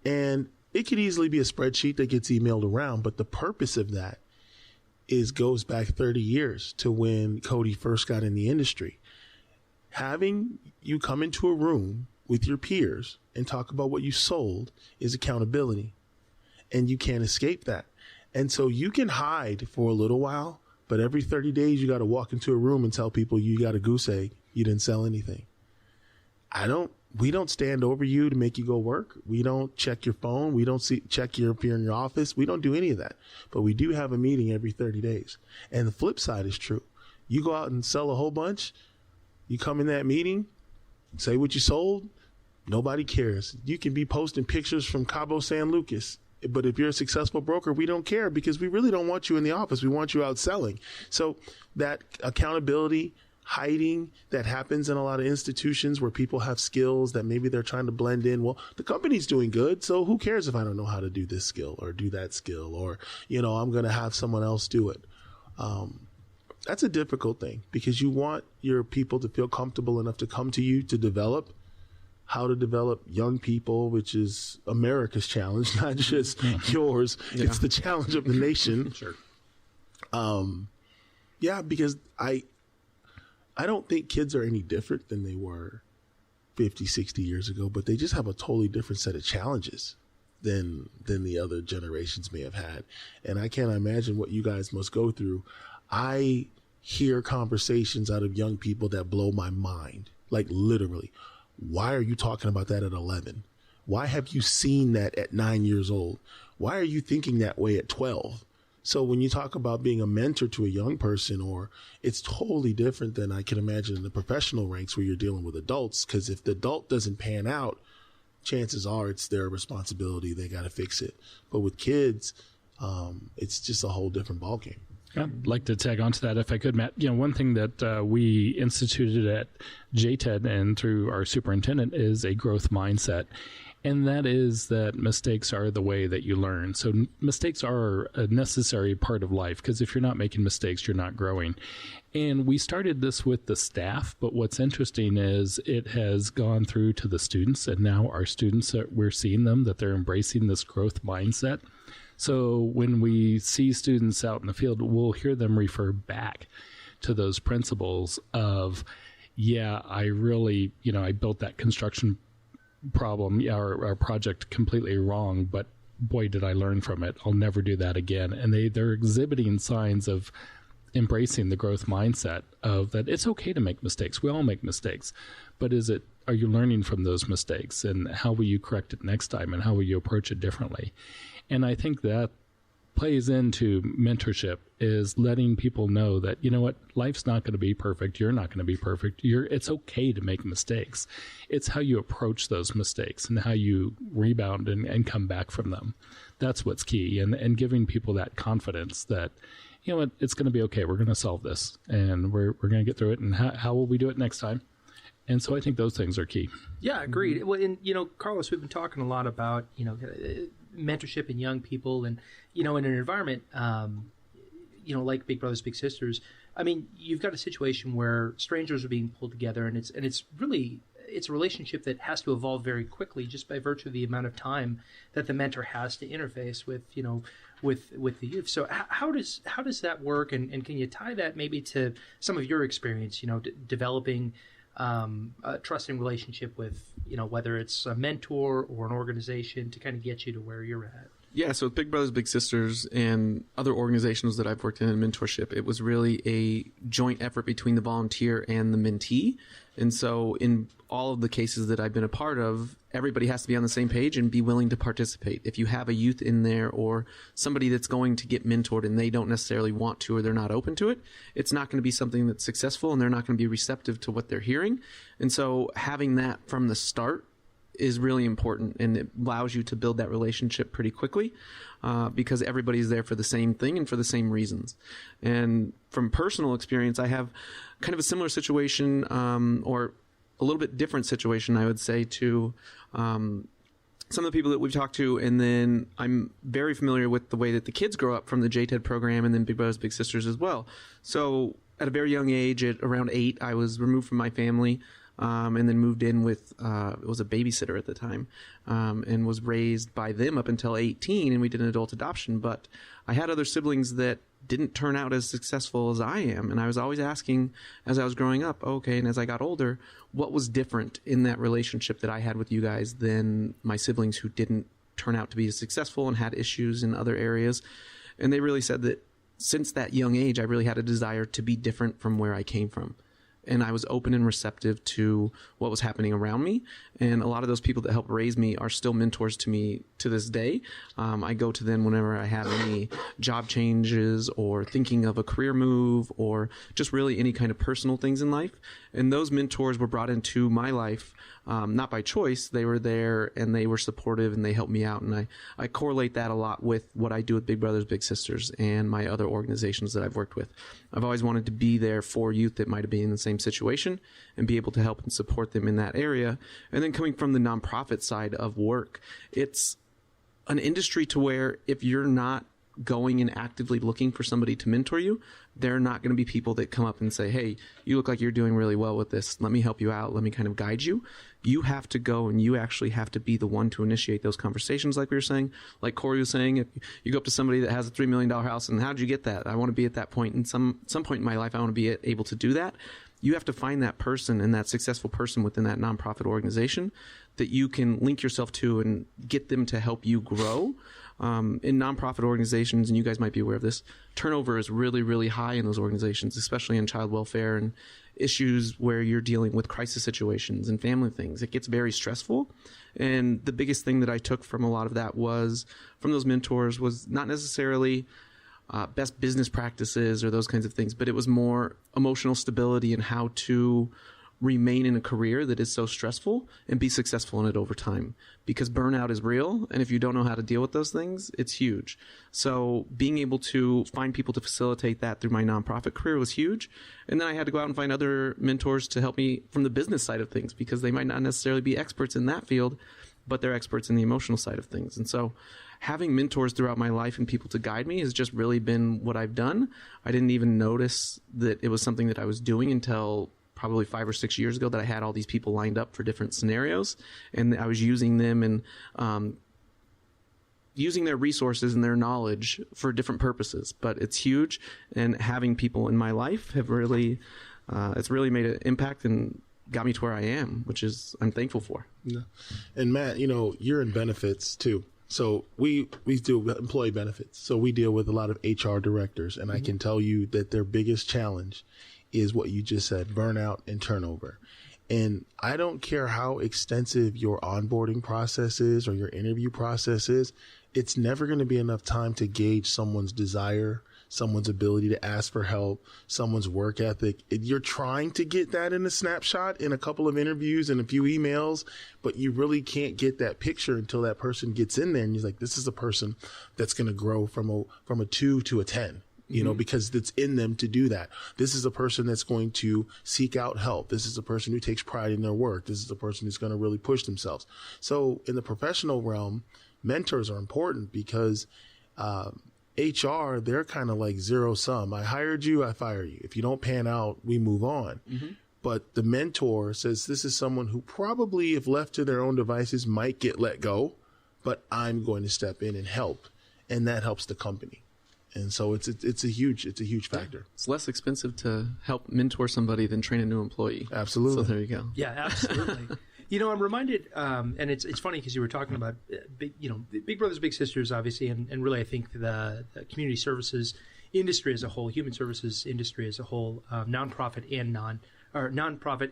And it could easily be a spreadsheet that gets emailed around, but the purpose of that goes back 30 years to when Cody first got in the industry. Having you come into a room with your peers and talk about what you sold is accountability, and you can't escape that. And so you can hide for a little while, but every 30 days you got to walk into a room and tell people you got a goose egg, you didn't sell anything. We don't stand over you to make you go work. We don't check your phone. We don't check if you're in your office. We don't do any of that. But we do have a meeting every 30 days. And the flip side is true. You go out and sell a whole bunch. You come in that meeting, say what you sold. Nobody cares. You can be posting pictures from Cabo San Lucas. But if you're a successful broker, we don't care because we really don't want you in the office. We want you out selling. So that accountability, hiding that happens in a lot of institutions where people have skills that maybe they're trying to blend in. Well, the company's doing good, so who cares if I don't know how to do this skill or do that skill, or, I'm going to have someone else do it. That's a difficult thing because you want your people to feel comfortable enough to come to you to develop how to develop young people, which is America's challenge, not just yours. Yeah. It's the challenge of the nation. Sure. Because I don't think kids are any different than they were 50, 60 years ago, but they just have a totally different set of challenges than the other generations may have had. And I can't imagine what you guys must go through. I hear conversations out of young people that blow my mind, like literally. Why are you talking about that at 11? Why have you seen that at 9 years old? Why are you thinking that way at 12? So when you talk about being a mentor to a young person, it's totally different than I can imagine in the professional ranks where you're dealing with adults. Because if the adult doesn't pan out, chances are it's their responsibility. They got to fix it. But with kids, it's just a whole different ballgame. I'd like to tag on to that if I could, Matt. One thing that we instituted at JTED and through our superintendent is a growth mindset. And that is that mistakes are the way that you learn. So mistakes are a necessary part of life because if you're not making mistakes, you're not growing. And we started this with the staff, but what's interesting is it has gone through to the students, and now our students, we're seeing them, that they're embracing this growth mindset. So when we see students out in the field, we'll hear them refer back to those principles of, I really, I built that construction problem or project completely wrong, but boy, did I learn from it. I'll never do that again. And they're exhibiting signs of embracing the growth mindset of that it's okay to make mistakes. We all make mistakes, but are you learning from those mistakes, and how will you correct it next time, and how will you approach it differently? And I think that plays into mentorship, is letting people know that, life's not going to be perfect. You're not going to be perfect. It's okay to make mistakes. It's how you approach those mistakes and how you rebound and come back from them. That's what's key. And giving people that confidence that, it's going to be okay. We're going to solve this, and we're going to get through it. And how will we do it next time? And so I think those things are key. Yeah, agreed. Well, and, Carlos, we've been talking a lot about, mentorship in young people, and, in an environment, like Big Brothers Big Sisters. I mean, you've got a situation where strangers are being pulled together, and it's a relationship that has to evolve very quickly just by virtue of the amount of time that the mentor has to interface with, with the youth. So how does that work? And can you tie that maybe to some of your experience, developing a trusting relationship with, whether it's a mentor or an organization to kind of get you to where you're at? Yeah, so with Big Brothers Big Sisters and other organizations that I've worked in mentorship, it was really a joint effort between the volunteer and the mentee. And so in all of the cases that I've been a part of, everybody has to be on the same page and be willing to participate. If you have a youth in there or somebody that's going to get mentored and they don't necessarily want to, or they're not open to it, it's not going to be something that's successful, and they're not going to be receptive to what they're hearing. And so having that from the start is really important, and it allows you to build that relationship pretty quickly because everybody's there for the same thing and for the same reasons. And from personal experience, I have kind of a similar situation or a little bit different situation, I would say, to some of the people that we've talked to, and then I'm very familiar with the way that the kids grow up from the JTED program and then Big Brothers Big Sisters as well. So at a very young age, at around 8, I was removed from my family and then moved in with, it was a babysitter at the time, and was raised by them up until 18, and we did an adult adoption. But I had other siblings that didn't turn out as successful as I am. And I was always asking as I was growing up, okay, and as I got older, what was different in that relationship that I had with you guys than my siblings who didn't turn out to be as successful and had issues in other areas? And they really said that since that young age, I really had a desire to be different from where I came from. And I was open and receptive to what was happening around me. And a lot of those people that helped raise me are still mentors to me to this day. I go to them whenever I have any job changes or thinking of a career move or just really any kind of personal things in life. And those mentors were brought into my life, not by choice. They were there and they were supportive and they helped me out. And I correlate that a lot with what I do with Big Brothers Big Sisters and my other organizations that I've worked with. I've always wanted to be there for youth that might have been in the same situation and be able to help and support them in that area. And then coming from the nonprofit side of work, it's an industry to where if you're not going and actively looking for somebody to mentor you, there are not going to be people that come up and say, hey, you look like you're doing really well with this. Let me help you out. Let me kind of guide you. You have to go and you actually have to be the one to initiate those conversations, like we were saying. Like Corey was saying, if you go up to somebody that has a $3 million house and how'd you get that? I want to be at that point. And some point in my life, I want to be able to do that. You have to find that person and that successful person within that nonprofit organization that you can link yourself to and get them to help you grow. In nonprofit organizations, and you guys might be aware of this, turnover is really, really high in those organizations, especially in child welfare and issues where you're dealing with crisis situations and family things. It gets very stressful. And the biggest thing that I took from a lot of that was from those mentors was not necessarily best business practices or those kinds of things, but it was more emotional stability and how to remain in a career that is so stressful and be successful in it over time, because burnout is real. And if you don't know how to deal with those things, it's huge. So being able to find people to facilitate that through my nonprofit career was huge. And then I had to go out and find other mentors to help me from the business side of things, because they might not necessarily be experts in that field, but they're experts in the emotional side of things. And so having mentors throughout my life and people to guide me has just really been what I've done. I didn't even notice that it was something that I was doing until probably 5 or 6 years ago, that I had all these people lined up for different scenarios, and I was using them and using their resources and their knowledge for different purposes. But it's huge, and having people in my life have really, it's really made an impact and got me to where I am, which is I'm thankful for. Yeah. And Matt, you're in benefits too. So we do employee benefits. So we deal with a lot of HR directors, and I can tell you that their biggest challenge is what you just said, burnout and turnover. And I don't care how extensive your onboarding process is or your interview process is, it's never going to be enough time to gauge someone's desire, someone's ability to ask for help, someone's work ethic. You're trying to get that in a snapshot in a couple of interviews and a few emails, but you really can't get that picture until that person gets in there and you're like, this is a person that's going to grow from a 2 to a 10. Because it's in them to do that. This is a person that's going to seek out help. This is a person who takes pride in their work. This is a person who's going to really push themselves. So in the professional realm, mentors are important because HR, they're kind of like zero sum. I hired you, I fire you. If you don't pan out, we move on. But the mentor says this is someone who probably, if left to their own devices, might get let go, but I'm going to step in and help. And that helps the company. And so it's a huge factor. It's less expensive to help mentor somebody than train a new employee. Absolutely. So there you go. Yeah, absolutely. I'm reminded, and it's funny because you were talking about Big Brothers Big Sisters, obviously, and really I think the community services industry as a whole, human services industry as a whole, nonprofit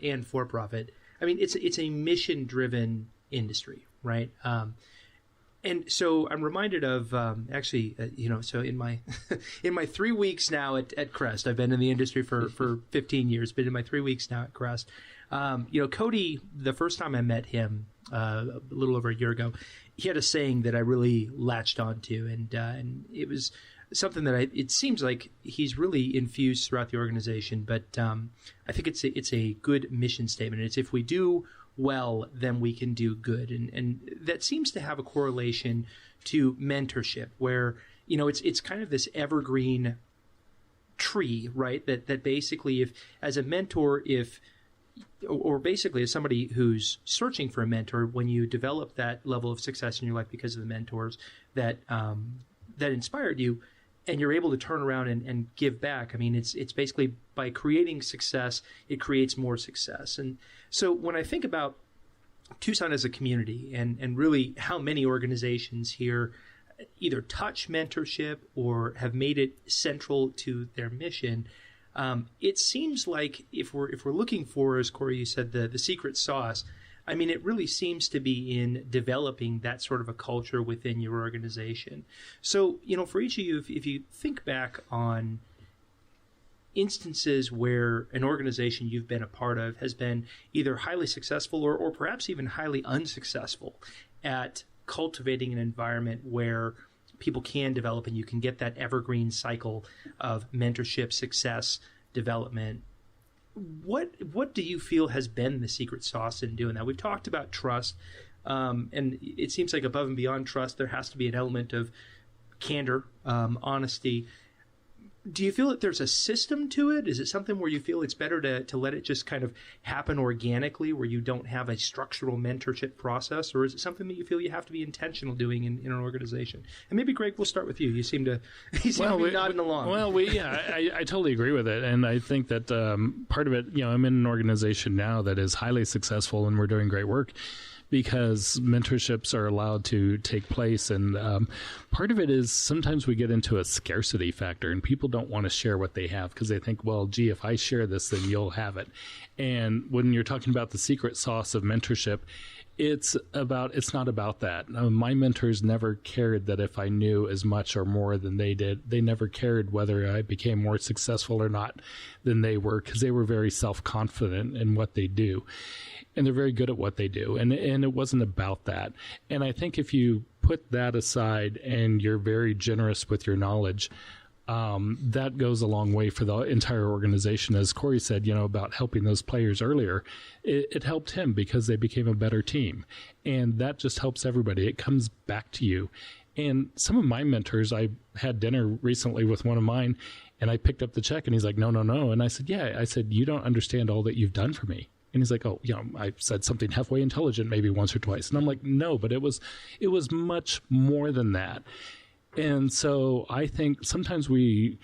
and for profit. I mean, it's a mission driven industry, right? And so I'm reminded of so in my in my 3 weeks now at Crest, I've been in the industry for 15 years, but in my 3 weeks now at Crest, Cody, the first time I met him a little over a year ago, he had a saying that I really latched onto, and it was something that it seems like he's really infused throughout the organization. But I think it's a good mission statement. It's if we do well, then we can do good, and that seems to have a correlation to mentorship, where it's kind of this evergreen tree, right? That basically, if as a mentor, or basically as somebody who's searching for a mentor, when you develop that level of success in your life because of the mentors that inspired you, and you're able to turn around and give back. I mean, it's basically by creating success, it creates more success. And so when I think about Tucson as a community, and really how many organizations here either touch mentorship or have made it central to their mission, it seems like if we're looking for, as Corey, you said, the secret sauce, I mean, it really seems to be in developing that sort of a culture within your organization. So, for each of you, if you think back on instances where an organization you've been a part of has been either highly successful or perhaps even highly unsuccessful at cultivating an environment where people can develop and you can get that evergreen cycle of mentorship, success, development, what do you feel has been the secret sauce in doing that? We've talked about trust, and it seems like above and beyond trust, there has to be an element of candor, honesty. Do you feel that there's a system to it? Is it something where you feel it's better to let it just kind of happen organically, where you don't have a structural mentorship process? Or is it something that you feel you have to be intentional doing in an organization? And maybe, Greg, we'll start with you. You seem to be nodding along. Well, I totally agree with it. And I think that part of it, I'm in an organization now that is highly successful and we're doing great work, because mentorships are allowed to take place. And part of it is sometimes we get into a scarcity factor and people don't want to share what they have because they think, well, gee, if I share this, then you'll have it. And when you're talking about the secret sauce of mentorship, it's not about that. My mentors never cared that if I knew as much or more than they did. They never cared whether I became more successful or not than they were, because they were very self-confident in what they do. And they're very good at what they do. And it wasn't about that. And I think if you put that aside and you're very generous with your knowledge, that goes a long way for the entire organization. As Corey said, about helping those players earlier, it helped him because they became a better team. And that just helps everybody. It comes back to you. And some of my mentors, I had dinner recently with one of mine, and I picked up the check, and he's like, no. And I said, yeah. I said, you don't understand all that you've done for me. And he's like, oh, I said something halfway intelligent maybe once or twice. And I'm like, no, but it was much more than that. And so I think sometimes we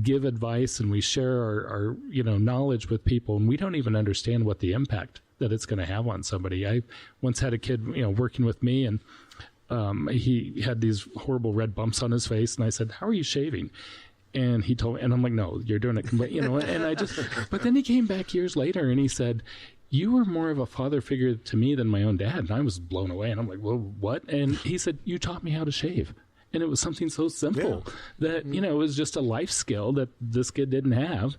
give advice and we share our knowledge with people, and we don't even understand what the impact that it's going to have on somebody. I once had a kid, working with me, and he had these horrible red bumps on his face. And I said, how are you shaving? And he told me, and I'm like, no, you're doing it, and but then he came back years later and he said, you were more of a father figure to me than my own dad. And I was blown away. And I'm like, well, what? And he said, you taught me how to shave. And it was something so simple that, it was just a life skill that this kid didn't have.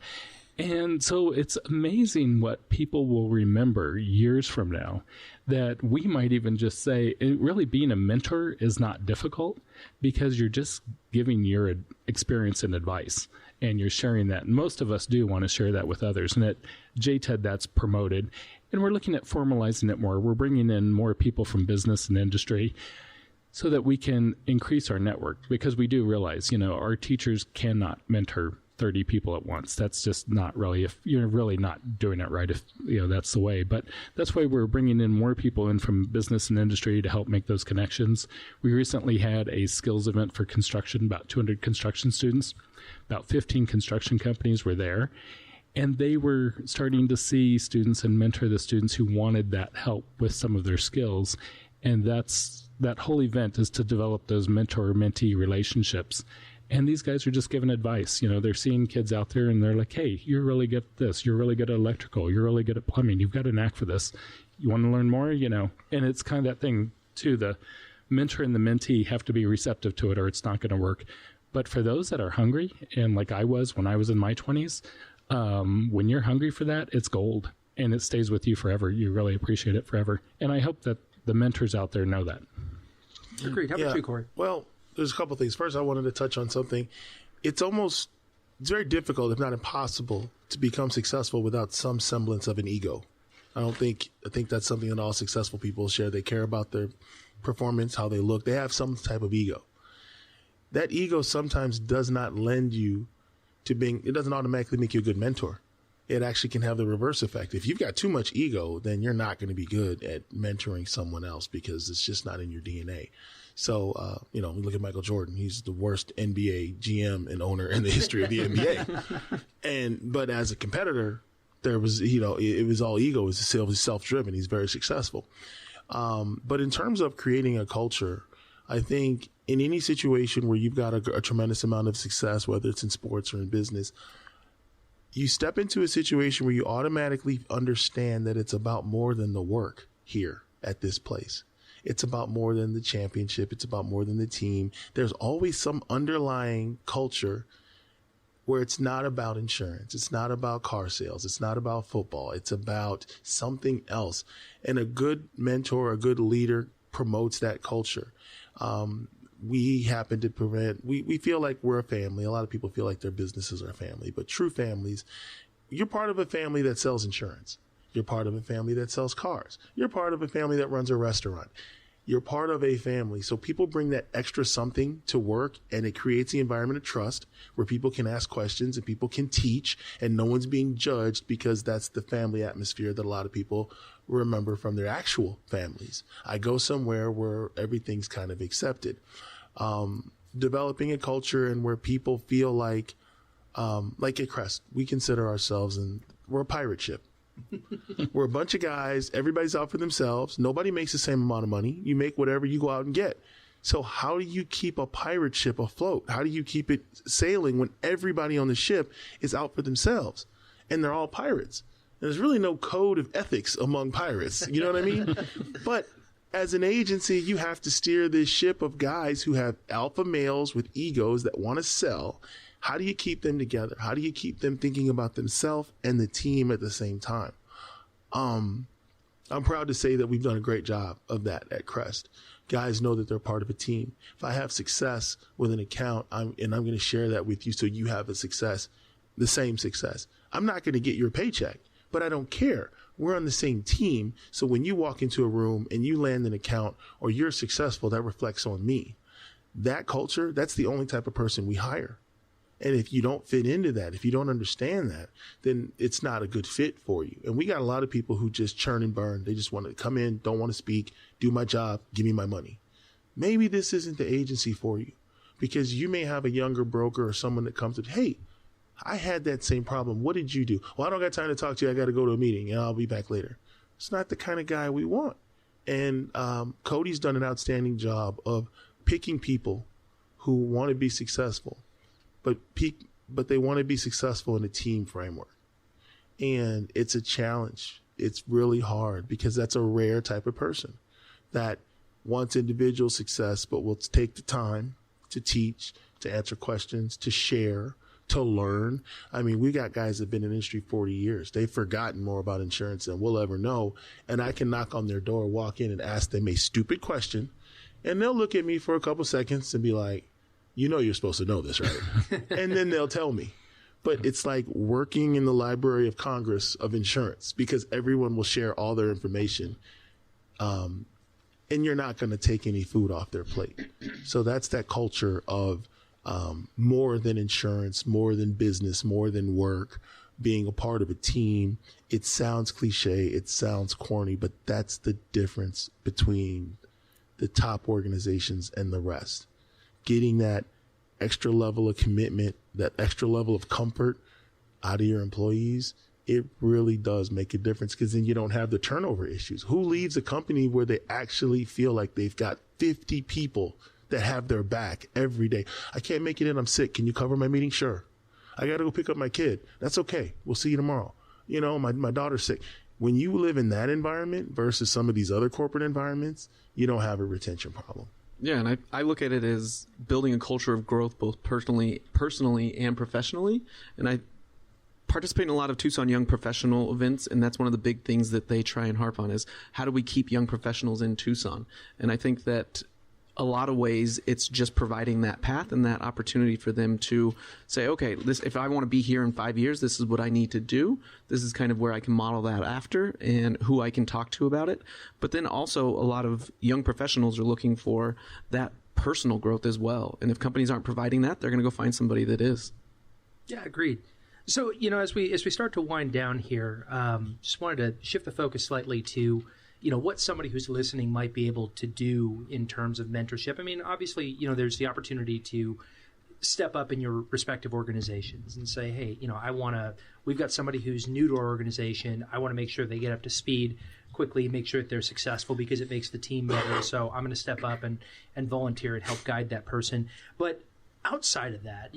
And so it's amazing what people will remember years from now, that we might even just say, really being a mentor is not difficult because you're just giving your experience and advice and you're sharing that. And most of us do want to share that with others. And at JTED, that's promoted. And we're looking at formalizing it more. We're bringing in more people from business and industry so that we can increase our network, because we do realize, our teachers cannot mentor 30 people at once. That's just not really, if you're really not doing it right, if that's the way. But that's why we're bringing in more people in from business and industry to help make those connections. We recently had a skills event for construction, about 200 construction students, about 15 construction companies were there, and they were starting to see students and mentor the students who wanted that help with some of their skills. And that whole event is to develop those mentor-mentee relationships. And these guys are just giving advice. They're seeing kids out there and they're like, hey, you're really good at this. You're really good at electrical. You're really good at plumbing. You've got a knack for this. You want to learn more? And it's kind of that thing, too. The mentor and the mentee have to be receptive to it or it's not going to work. But for those that are hungry, and like I was when I was in my 20s, when you're hungry for that, it's gold. and it stays with you forever. You really appreciate it forever. And I hope that the mentors out there know that. Agreed. How about you, Corey? Well, there's a couple things. First, I wanted to touch on something. It's very difficult, if not impossible, to become successful without some semblance of an ego. I think that's something that all successful people share. They care about their performance, how they look. They have some type of ego. That ego sometimes does not lend you to it doesn't automatically make you a good mentor. It actually can have the reverse effect. If you've got too much ego, then you're not going to be good at mentoring someone else because it's just not in your DNA. So, we look at Michael Jordan. He's the worst NBA GM and owner in the history of the NBA. But as a competitor, there was, it was all ego. It was self-driven. He's very successful. But in terms of creating a culture, I think in any situation where you've got a tremendous amount of success, whether it's in sports or in business, you step into a situation where you automatically understand that it's about more than the work here at this place. It's about more than the championship. It's about more than the team. There's always some underlying culture where it's not about insurance. It's not about car sales. It's not about football. It's about something else. And a good mentor, a good leader promotes that culture. We happen to we feel like we're a family. A lot of people feel like their businesses are a family, but true families, you're part of a family that sells insurance. You're part of a family that sells cars. You're part of a family that runs a restaurant. You're part of a family. So people bring that extra something to work, and it creates the environment of trust where people can ask questions and people can teach, and no one's being judged because that's the family atmosphere that a lot of people remember from their actual families. I go somewhere where everything's kind of accepted. Developing a culture and where people feel like at Crest, we consider ourselves, and we're a pirate ship. We're a bunch of guys. Everybody's out for themselves. Nobody makes the same amount of money. You make whatever you go out and get. So how do you keep a pirate ship afloat? How do you keep it sailing when everybody on the ship is out for themselves and they're all pirates? And there's really no code of ethics among pirates. You know what I mean? But as an agency, you have to steer this ship of guys who have alpha males with egos that want to sell. How do you keep them together? How do you keep them thinking about themselves and the team at the same time? I'm proud to say that we've done a great job of that at Crest. Guys know that they're part of a team. If I have success with an account, I'm going to share that with you so you have the same success. I'm not going to get your paycheck, but I don't care. We're on the same team. So when you walk into a room and you land an account or you're successful, that reflects on me. That culture, that's the only type of person we hire. And if you don't fit into that, if you don't understand that, then it's not a good fit for you. And we got a lot of people who just churn and burn. They just want to come in, don't want to speak, do my job, give me my money. Maybe this isn't the agency for you because you may have a younger broker or someone that comes to, hey, I had that same problem. What did you do? Well, I don't got time to talk to you. I got to go to a meeting and I'll be back later. It's not the kind of guy we want. And Cody's done an outstanding job of picking people who want to be successful. But they want to be successful in a team framework. And it's a challenge. It's really hard because that's a rare type of person that wants individual success, but will take the time to teach, to answer questions, to share, to learn. I mean, we got guys that have been in the industry 40 years. They've forgotten more about insurance than we'll ever know. And I can knock on their door, walk in and ask them a stupid question. And they'll look at me for a couple seconds and be like, you know you're supposed to know this, right? And then they'll tell me. But it's like working in the Library of Congress of insurance because everyone will share all their information. And you're not going to take any food off their plate. So that's that culture of more than insurance, more than business, more than work, being a part of a team. It sounds cliche. It sounds corny, but that's the difference between the top organizations and the rest. Getting that extra level of commitment, that extra level of comfort out of your employees, it really does make a difference because then you don't have the turnover issues. Who leaves a company where they actually feel like they've got 50 people that have their back every day? I can't make it in. I'm sick. Can you cover my meeting? Sure. I got to go pick up my kid. That's okay. We'll see you tomorrow. You know, my daughter's sick. When you live in that environment versus some of these other corporate environments, you don't have a retention problem. Yeah, and I look at it as building a culture of growth both personally and professionally. And participate in a lot of Tucson Young Professional events, and that's one of the big things that they try and harp on is how do we keep young professionals in Tucson? And I think that a lot of ways it's just providing that path and that opportunity for them to say, okay, if I want to be here in 5 years, this is what I need to do. This is kind of where I can model that after and who I can talk to about it. But then also a lot of young professionals are looking for that personal growth as well. And if companies aren't providing that, they're going to go find somebody that is. Yeah, agreed. So, as we start to wind down here, just wanted to shift the focus slightly to what somebody who's listening might be able to do in terms of mentorship. I mean, obviously, there's the opportunity to step up in your respective organizations and say, hey, we've got somebody who's new to our organization. I want to make sure they get up to speed quickly, make sure that they're successful because it makes the team better. So I'm going to step up and volunteer and help guide that person. But outside of that,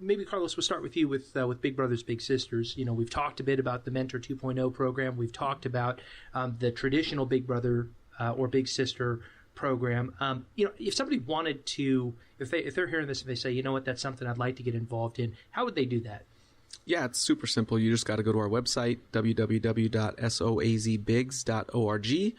maybe Carlos, we'll start with you with Big Brothers Big Sisters. We've talked a bit about the Mentor 2.0 program. We've talked about the traditional Big Brother or Big Sister program. If somebody wanted to, if they're hearing this and they say, that's something I'd like to get involved in, how would they do that? Yeah, it's super simple. You just got to go to our website, www.SoAzBigs.org.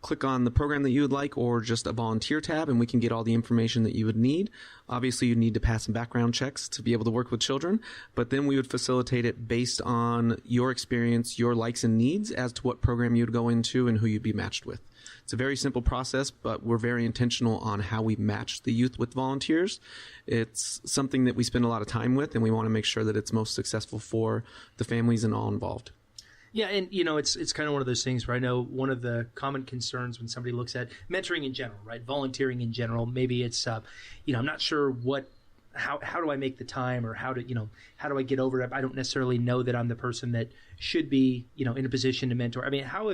Click on the program that you would like or just a volunteer tab, and we can get all the information that you would need. Obviously, you need to pass some background checks to be able to work with children, but then we would facilitate it based on your experience, your likes and needs as to what program you'd go into and who you'd be matched with. It's a very simple process, but we're very intentional on how we match the youth with volunteers. It's something that we spend a lot of time with, and we want to make sure that it's most successful for the families and all involved. Yeah, and it's kind of one of those things where I know one of the common concerns when somebody looks at mentoring in general, right? Volunteering in general, maybe it's I'm not sure how do I make the time or how do I get over it? I don't necessarily know that I'm the person that should be in a position to mentor. I mean, how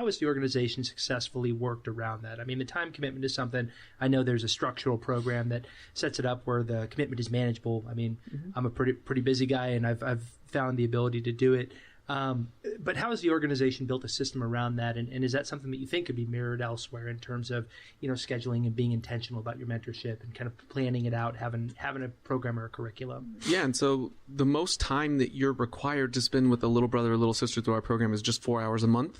has the organization successfully worked around that? I mean, the time commitment is something. I know there's a structural program that sets it up where the commitment is manageable. I mean, I'm a pretty busy guy, and I've found the ability to do it. But how has the organization built a system around that? And is that something that you think could be mirrored elsewhere in terms of, scheduling and being intentional about your mentorship and kind of planning it out, having a program or a curriculum? Yeah. And so the most time that you're required to spend with a little brother or little sister through our program is just 4 hours a month,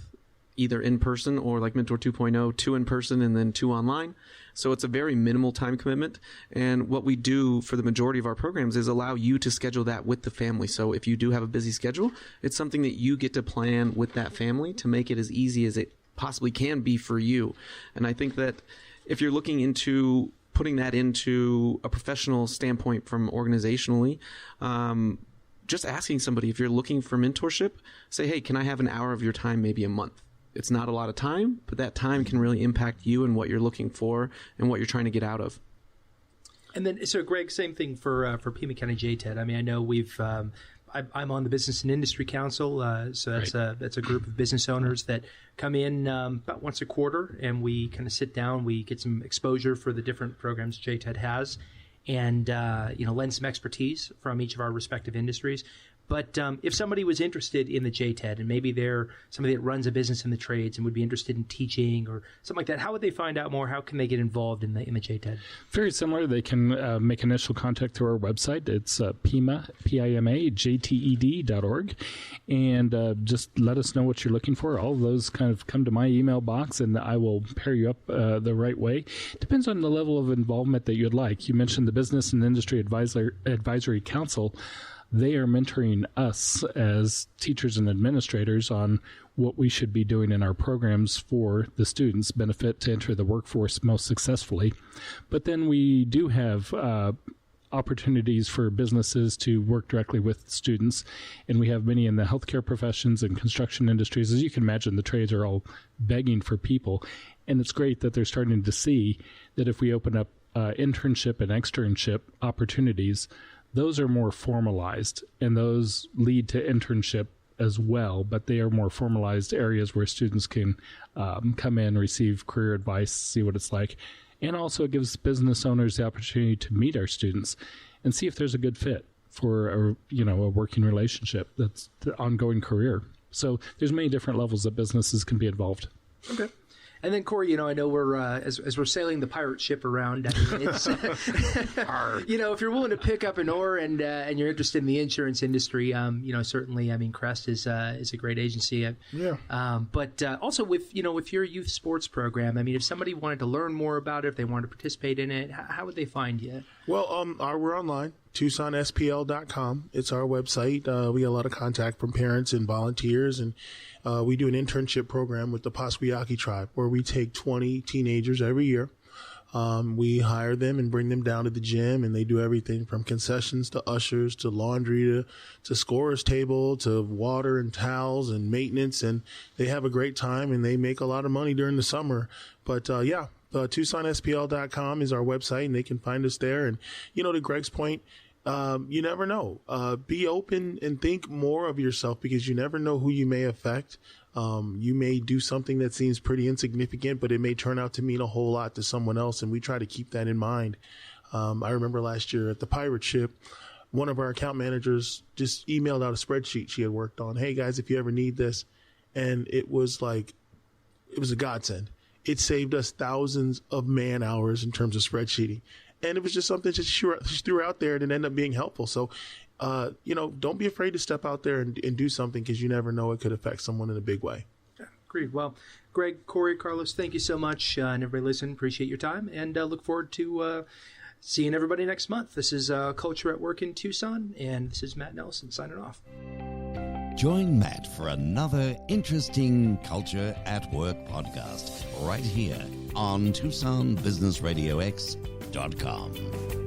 either in person or like Mentor 2.0, 2 in person and then 2 online. So it's a very minimal time commitment. And what we do for the majority of our programs is allow you to schedule that with the family. So if you do have a busy schedule, it's something that you get to plan with that family to make it as easy as it possibly can be for you. And I think that if you're looking into putting that into a professional standpoint from organizationally, just asking somebody, if you're looking for mentorship, say, hey, can I have an hour of your time maybe a month? It's not a lot of time, but that time can really impact you and what you're looking for and what you're trying to get out of. And then, so Greg, same thing for Pima County JTED. I mean, I know I'm on the Business and Industry Council, so that's right. That's a group of business owners that come in about once a quarter, and we kind of sit down, we get some exposure for the different programs JTED has, and lend some expertise from each of our respective industries. But if somebody was interested in the JTED and maybe they're somebody that runs a business in the trades and would be interested in teaching or something like that, how would they find out more? How can they get involved in the JTED? Very similar. They can make initial contact through our website. It's PIMA, JTED.org. And just let us know what you're looking for. All of those kind of come to my email box, and I will pair you up the right way. Depends on the level of involvement that you'd like. You mentioned the Business and Industry Advisory Council. They are mentoring us as teachers and administrators on what we should be doing in our programs for the students' benefit to enter the workforce most successfully. But then we do have opportunities for businesses to work directly with students, and we have many in the healthcare professions and construction industries. As you can imagine, the trades are all begging for people, and it's great that they're starting to see that if we open up internship and externship opportunities, those are more formalized, and those lead to internship as well, but they are more formalized areas where students can come in, receive career advice, see what it's like. And also it gives business owners the opportunity to meet our students and see if there's a good fit for a working relationship that's the ongoing career. So there's many different levels that businesses can be involved. Okay. And then Corey, I know we're as we're sailing the pirate ship around. I mean, it's if you're willing to pick up an oar and you're interested in the insurance industry, certainly, I mean, Crest is a great agency. But also with your youth sports program, I mean, if somebody wanted to learn more about it, if they wanted to participate in it, how would they find you? Well, we're online, TucsonSPL.com. It's our website. We get a lot of contact from parents and volunteers, and we do an internship program with the Pasquayaki tribe where we take 20 teenagers every year. We hire them and bring them down to the gym, and they do everything from concessions to ushers to laundry to scorer's table to water and towels and maintenance, and they have a great time, and they make a lot of money during the summer. But TucsonSPL.com is our website, and they can find us there. And, to Greg's point, you never know. Be open and think more of yourself, because you never know who you may affect. You may do something that seems pretty insignificant, but it may turn out to mean a whole lot to someone else, and we try to keep that in mind. I remember last year at the pirate ship, one of our account managers just emailed out a spreadsheet she had worked on. Hey, guys, if you ever need this. And it was a godsend. It saved us thousands of man hours in terms of spreadsheeting. And it was just something she threw out there, and it ended up being helpful. So, don't be afraid to step out there and do something, because you never know, it could affect someone in a big way. Yeah, agreed. Well, Greg, Corey, Carlos, thank you so much. And everybody listen, appreciate your time, and look forward to seeing everybody next month. This is Culture at Work in Tucson, and this is Matt Nelson signing off. Join Matt for another interesting Culture at Work podcast right here on TucsonBusinessRadioX.com.